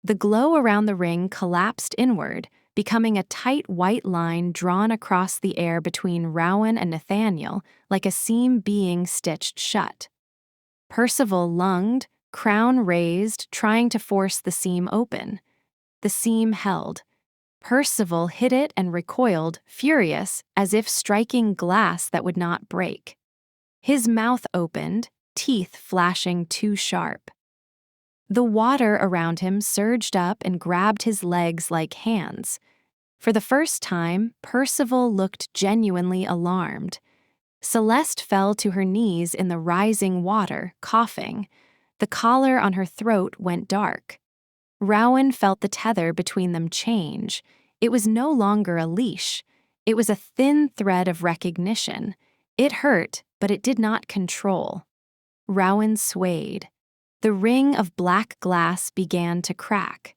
The glow around the ring collapsed inward, becoming a tight white line drawn across the air between Rowan and Nathaniel, like a seam being stitched shut. Percival lunged, crown raised, trying to force the seam open. The seam held. Percival hit it and recoiled, furious, as if striking glass that would not break. His mouth opened, teeth flashing too sharp. The water around him surged up and grabbed his legs like hands. For the first time, Percival looked genuinely alarmed. Celeste fell to her knees in the rising water, coughing. The collar on her throat went dark. Rowan felt the tether between them change. It was no longer a leash. It was a thin thread of recognition. It hurt, but it did not control. Rowan swayed. The ring of black glass began to crack.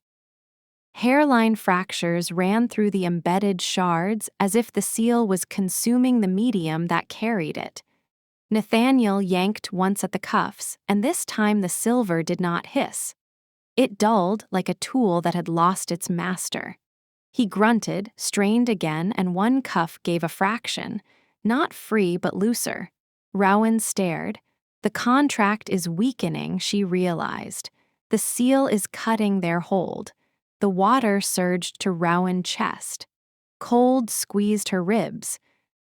Hairline fractures ran through the embedded shards as if the seal was consuming the medium that carried it. Nathaniel yanked once at the cuffs, and this time the silver did not hiss. It dulled like a tool that had lost its master. He grunted, strained again, and one cuff gave a fraction. Not free, but looser. Rowan stared. The contract is weakening, she realized. The seal is cutting their hold. The water surged to Rowan's chest. Cold squeezed her ribs.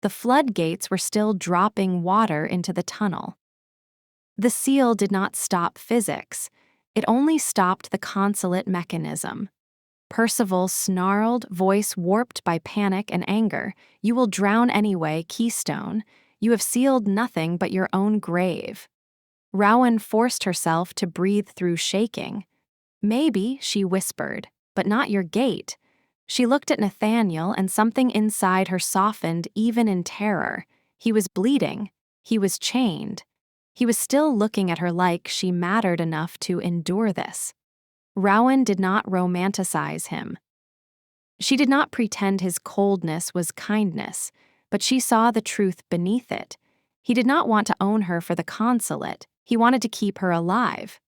The floodgates were still dropping water into the tunnel. The seal did not stop physics. It only stopped the consulate mechanism. Percival snarled, voice warped by panic and anger. "You will drown anyway, Keystone. You have sealed nothing but your own grave." Rowan forced herself to breathe through shaking. "Maybe," she whispered, "but not your gate." She looked at Nathaniel, and something inside her softened even in terror. He was bleeding. He was chained. He was still looking at her like she mattered enough to endure this. Rowan did not romanticize him. She did not pretend his coldness was kindness, but she saw the truth beneath it. He did not want to own her for the consulate. He wanted to keep her alive.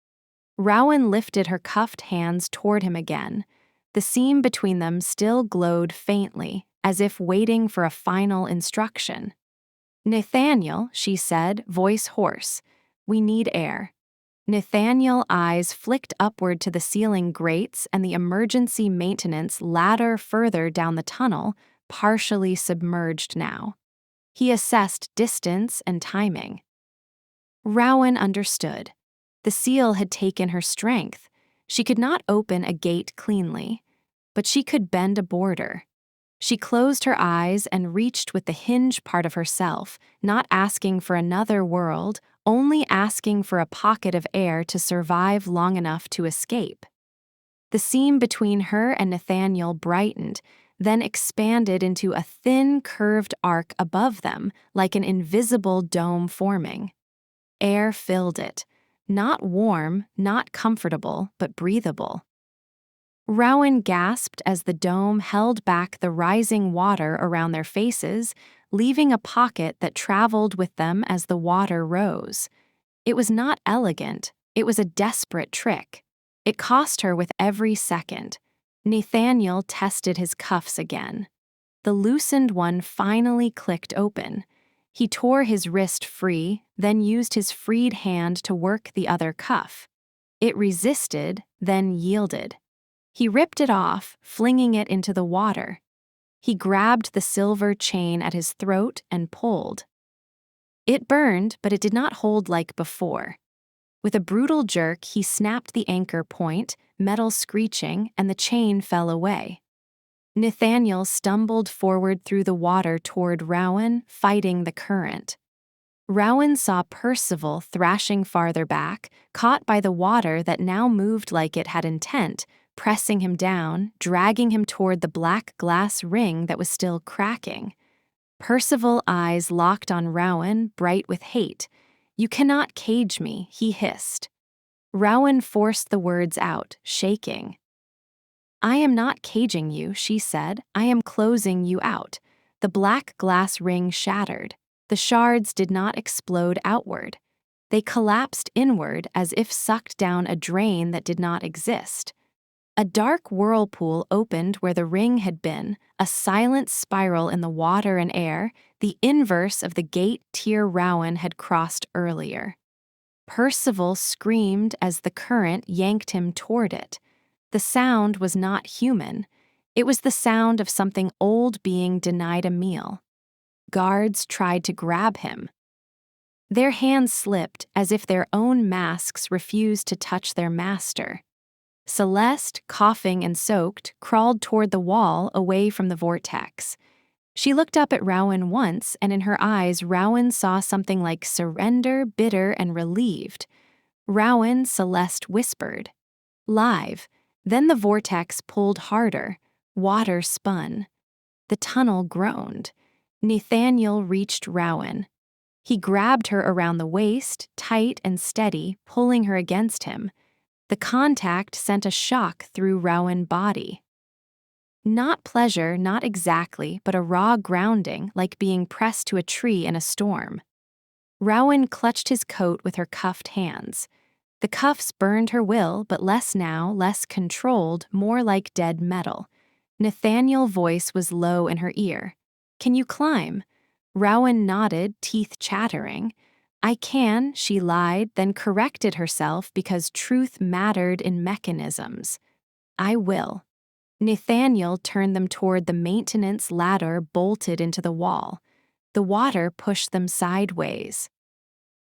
Rowan lifted her cuffed hands toward him again. The seam between them still glowed faintly, as if waiting for a final instruction. "Nathaniel," she said, voice hoarse, "we need air." Nathaniel's eyes flicked upward to the ceiling grates and the emergency maintenance ladder further down the tunnel, partially submerged now. He assessed distance and timing. Rowan understood. The seal had taken her strength. She could not open a gate cleanly, but she could bend a border. She closed her eyes and reached with the hinge part of herself, not asking for another world, only asking for a pocket of air to survive long enough to escape. The seam between her and Nathaniel brightened, then expanded into a thin, curved arc above them, like an invisible dome forming. Air filled it, not warm, not comfortable, but breathable. Rowan gasped as the dome held back the rising water around their faces, leaving a pocket that traveled with them as the water rose. It was not elegant, it was a desperate trick. It cost her with every second. Nathaniel tested his cuffs again. The loosened one finally clicked open. He tore his wrist free, then used his freed hand to work the other cuff. It resisted, then yielded. He ripped it off, flinging it into the water. He grabbed the silver chain at his throat and pulled. It burned, but it did not hold like before. With a brutal jerk, he snapped the anchor point, metal screeching, and the chain fell away. Nathaniel stumbled forward through the water toward Rowan, fighting the current. Rowan saw Percival thrashing farther back, caught by the water that now moved like it had intent, pressing him down, dragging him toward the black glass ring that was still cracking. Percival's eyes locked on Rowan, bright with hate. "You cannot cage me," he hissed. Rowan forced the words out, shaking. "I am not caging you," she said. "I am closing you out." The black glass ring shattered. The shards did not explode outward. They collapsed inward as if sucked down a drain that did not exist. A dark whirlpool opened where the ring had been, a silent spiral in the water and air, the inverse of the gate tier Rowan had crossed earlier. Percival screamed as the current yanked him toward it. The sound was not human. It was the sound of something old being denied a meal. Guards tried to grab him. Their hands slipped as if their own masks refused to touch their master. Celeste, coughing and soaked, crawled toward the wall away from the vortex. She looked up at Rowan once, and in her eyes Rowan saw something like surrender, bitter, and relieved. "Rowan," Celeste whispered. "Live." Then the vortex pulled harder. Water spun. The tunnel groaned. Nathaniel reached Rowan. He grabbed her around the waist, tight and steady, pulling her against him. The contact sent a shock through Rowan's body. Not pleasure, not exactly, but a raw grounding, like being pressed to a tree in a storm. Rowan clutched his coat with her cuffed hands. The cuffs burned her will, but less now, less controlled, more like dead metal. Nathaniel's voice was low in her ear. "Can you climb?" Rowan nodded, teeth chattering. "I can," she lied, then corrected herself because truth mattered in mechanisms. "I will." Nathaniel turned them toward the maintenance ladder bolted into the wall. The water pushed them sideways.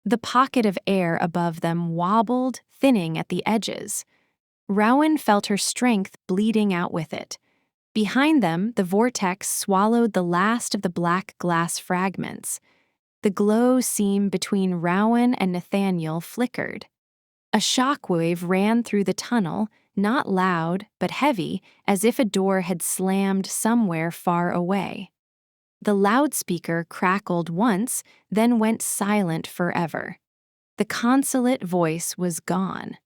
The pocket of air above them wobbled, thinning at the edges. Rowan felt her strength bleeding out with it. Behind them, the vortex swallowed the last of the black glass fragments. The glow seam between Rowan and Nathaniel flickered. A shockwave ran through the tunnel, not loud, but heavy, as if a door had slammed somewhere far away. The loudspeaker crackled once, then went silent forever. The consulate voice was gone.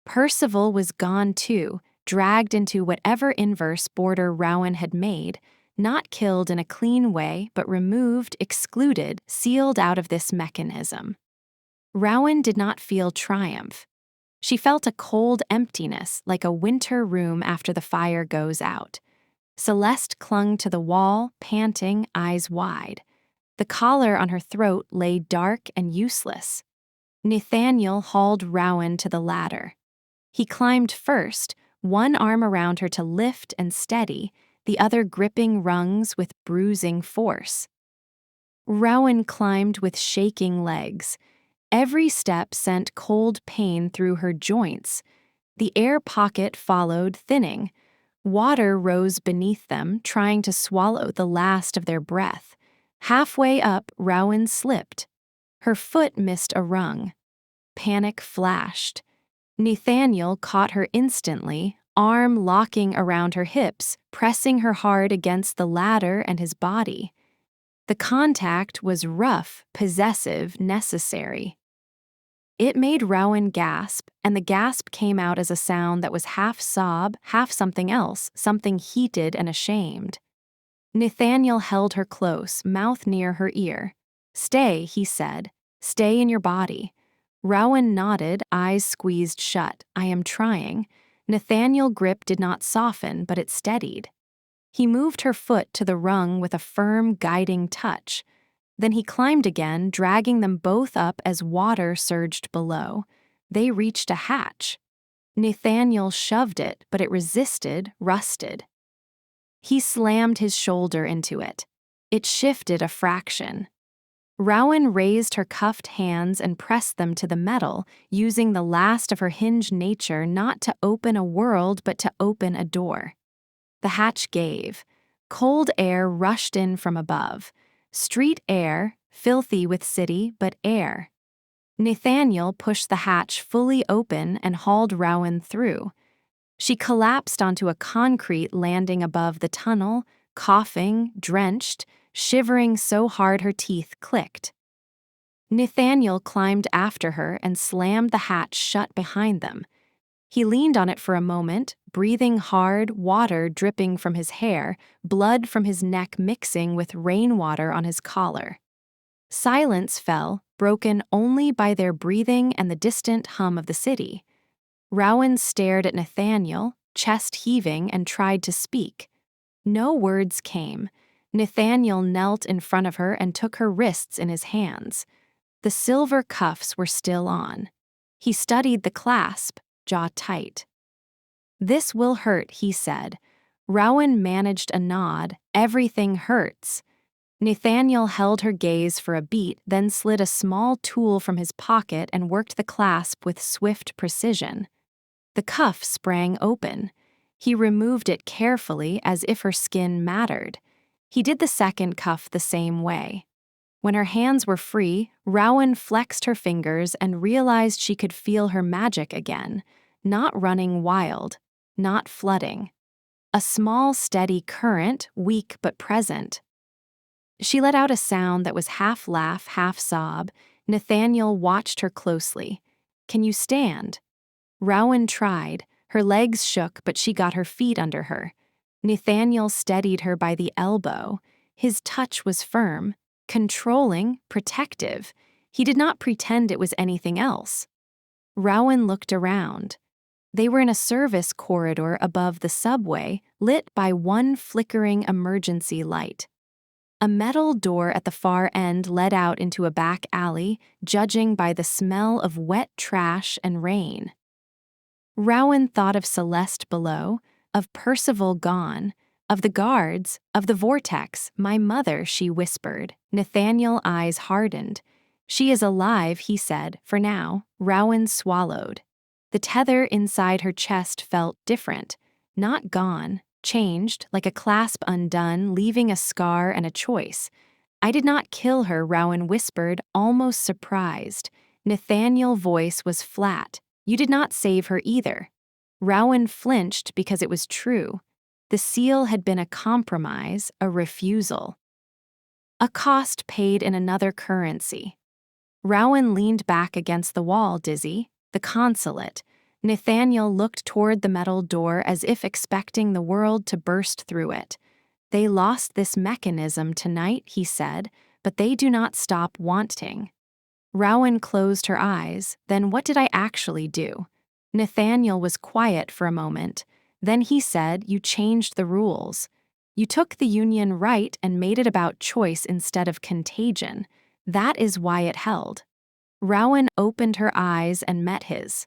Percival was gone too, dragged into whatever inverse border Rowan had made, not killed in a clean way, but removed, excluded, sealed out of this mechanism. Rowan did not feel triumph. She felt a cold emptiness, like a winter room after the fire goes out. Celeste clung to the wall, panting, eyes wide. The collar on her throat lay dark and useless. Nathaniel hauled Rowan to the ladder. He climbed first, one arm around her to lift and steady, the other gripping rungs with bruising force. Rowan climbed with shaking legs. Every step sent cold pain through her joints. The air pocket followed, thinning. Water rose beneath them, trying to swallow the last of their breath. Halfway up, Rowan slipped. Her foot missed a rung. Panic flashed. Nathaniel caught her instantly, arm locking around her hips, pressing her hard against the ladder and his body. The contact was rough, possessive, necessary. It made Rowan gasp, and the gasp came out as a sound that was half sob, half something else, something heated and ashamed. Nathaniel held her close, mouth near her ear. "Stay," he said. "Stay in your body." Rowan nodded, eyes squeezed shut. "I am trying." Nathaniel's grip did not soften, but it steadied. He moved her foot to the rung with a firm, guiding touch. Then he climbed again, dragging them both up as water surged below. They reached a hatch. Nathaniel shoved it, but it resisted, rusted. He slammed his shoulder into it. It shifted a fraction. Rowan raised her cuffed hands and pressed them to the metal, using the last of her hinged nature not to open a world but to open a door. The hatch gave. Cold air rushed in from above. Street air, filthy with city, but air. Nathaniel pushed the hatch fully open and hauled Rowan through. She collapsed onto a concrete landing above the tunnel, coughing, drenched, shivering so hard her teeth clicked. Nathaniel climbed after her and slammed the hatch shut behind them. He leaned on it for a moment, breathing hard, water dripping from his hair, blood from his neck mixing with rainwater on his collar. Silence fell, broken only by their breathing and the distant hum of the city. Rowan stared at Nathaniel, chest heaving, and tried to speak. No words came. Nathaniel knelt in front of her and took her wrists in his hands. The silver cuffs were still on. He studied the clasp, jaw tight. "This will hurt," he said. Rowan managed a nod. "Everything hurts." Nathaniel held her gaze for a beat, then slid a small tool from his pocket and worked the clasp with swift precision. The cuff sprang open. He removed it carefully as if her skin mattered. He did the second cuff the same way. When her hands were free, Rowan flexed her fingers and realized she could feel her magic again, not running wild, not flooding. A small, steady current, weak but present. She let out a sound that was half laugh, half sob. Nathaniel watched her closely. "Can you stand?" Rowan tried. Her legs shook, but she got her feet under her. Nathaniel steadied her by the elbow. His touch was firm, controlling, protective. He did not pretend it was anything else. Rowan looked around. They were in a service corridor above the subway, lit by one flickering emergency light. A metal door at the far end led out into a back alley, judging by the smell of wet trash and rain. Rowan thought of Celeste below, of Percival gone, of the guards, of the vortex. My mother, she whispered. Nathaniel's eyes hardened. She is alive, he said, for now. Rowan swallowed. The tether inside her chest felt different, not gone, changed, like a clasp undone, leaving a scar and a choice. I did not kill her, Rowan whispered, almost surprised. Nathaniel's voice was flat. You did not save her either. Rowan flinched because it was true. The seal had been a compromise, a refusal. A cost paid in another currency. Rowan leaned back against the wall, dizzy. The consulate. Nathaniel looked toward the metal door as if expecting the world to burst through it. They lost this mechanism tonight, he said, but they do not stop wanting. Rowan closed her eyes. Then what did I actually do? Nathaniel was quiet for a moment. Then he said, you changed the rules. You took the union rite and made it about choice instead of contagion. That is why it held. Rowan opened her eyes and met his.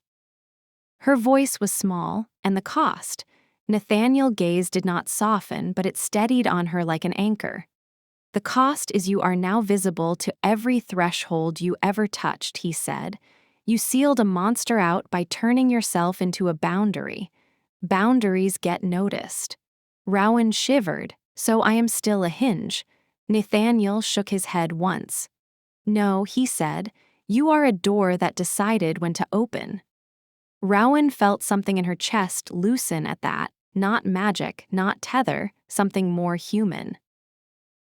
Her voice was small, and the cost. Nathaniel's gaze did not soften, but it steadied on her like an anchor. The cost is you are now visible to every threshold you ever touched, he said. You sealed a monster out by turning yourself into a boundary. Boundaries get noticed. Rowan shivered. So I am still a hinge. Nathaniel shook his head once. No, he said. You are a door that decided when to open. Rowan felt something in her chest loosen at that, not magic, not tether, something more human.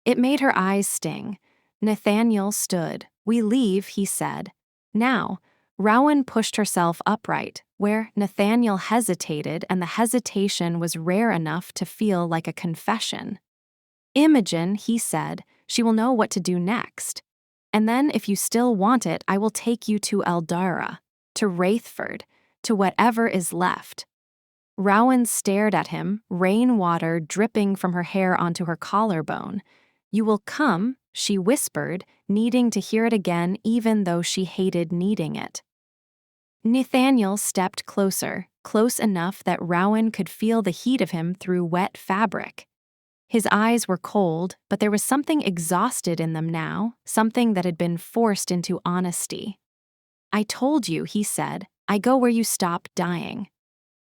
It made her eyes sting. Nathaniel stood. We leave, he said. Now. Rowan pushed herself upright, where Nathaniel hesitated, and the hesitation was rare enough to feel like a confession. Imogen, he said, she will know what to do next. And then, if you still want it, I will take you to Eldara, to Wraithford, to whatever is left. Rowan stared at him, rainwater dripping from her hair onto her collarbone. You will come, she whispered, needing to hear it again even though she hated needing it. Nathaniel stepped closer, close enough that Rowan could feel the heat of him through wet fabric. His eyes were cold, but there was something exhausted in them now, something that had been forced into honesty. I told you, he said, I go where you stop dying.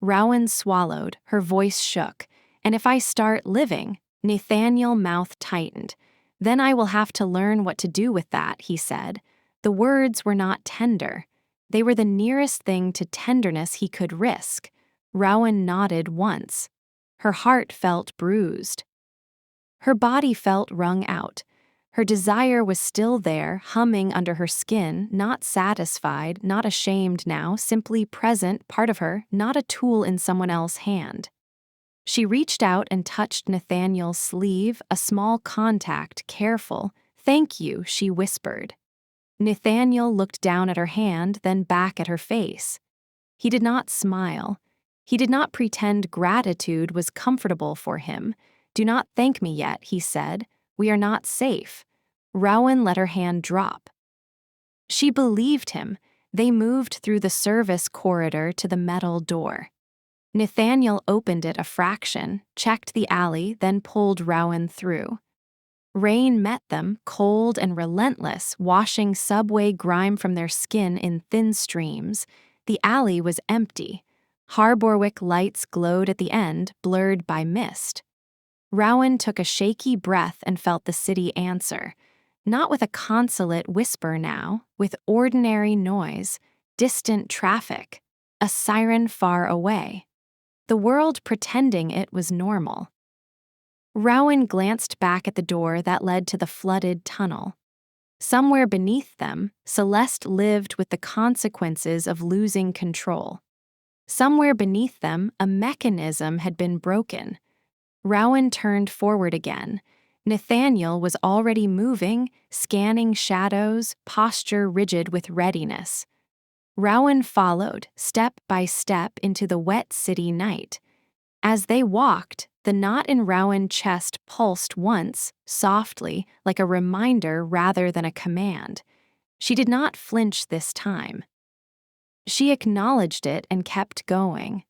Rowan swallowed, her voice shook, and if I start living, Nathaniel's mouth tightened. Then I will have to learn what to do with that, he said. The words were not tender. They were the nearest thing to tenderness he could risk. Rowan nodded once. Her heart felt bruised. Her body felt wrung out. Her desire was still there, humming under her skin, not satisfied, not ashamed now, simply present, part of her, not a tool in someone else's hand. She reached out and touched Nathaniel's sleeve, a small contact, careful. Thank you, she whispered. Nathaniel looked down at her hand, then back at her face. He did not smile. He did not pretend gratitude was comfortable for him. Do not thank me yet, he said. We are not safe. Rowan let her hand drop. She believed him. They moved through the service corridor to the metal door. Nathaniel opened it a fraction, checked the alley, then pulled Rowan through. Rain met them, cold and relentless, washing subway grime from their skin in thin streams. The alley was empty. Harborwick lights glowed at the end, blurred by mist. Rowan took a shaky breath and felt the city answer. Not with a consulate whisper now, with ordinary noise, distant traffic, a siren far away. The world pretending it was normal. Rowan glanced back at the door that led to the flooded tunnel. Somewhere beneath them, Celeste lived with the consequences of losing control. Somewhere beneath them, a mechanism had been broken. Rowan turned forward again. Nathaniel was already moving, scanning shadows, posture rigid with readiness. Rowan followed, step by step, into the wet city night. As they walked, The knot in Rowan's chest pulsed once, softly, like a reminder rather than a command. She did not flinch this time. She acknowledged it and kept going.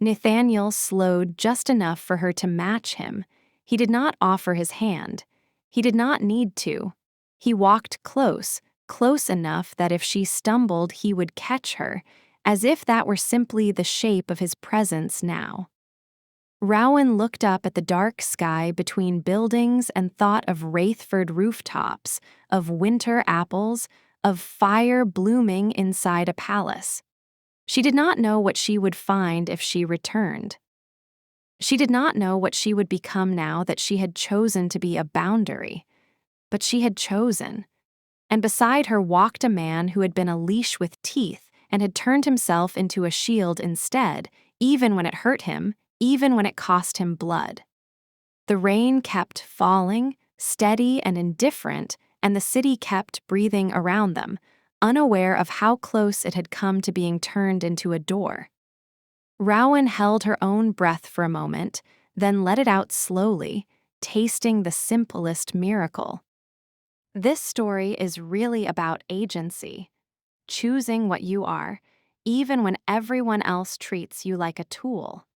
Nathaniel slowed just enough for her to match him. He did not offer his hand. He did not need to. He walked close, close enough that if she stumbled, he would catch her, as if that were simply the shape of his presence now. Rowan looked up at the dark sky between buildings and thought of Wraithford rooftops, of winter apples, of fire blooming inside a palace. She did not know what she would find if she returned. She did not know what she would become now that she had chosen to be a boundary. But she had chosen. And beside her walked a man who had been a leash with teeth and had turned himself into a shield instead, even when it hurt him, even when it cost him blood. The rain kept falling, steady and indifferent, and the city kept breathing around them, unaware of how close it had come to being turned into a door. Rowan held her own breath for a moment, then let it out slowly, tasting the simplest miracle. This story is really about agency, choosing what you are, even when everyone else treats you like a tool.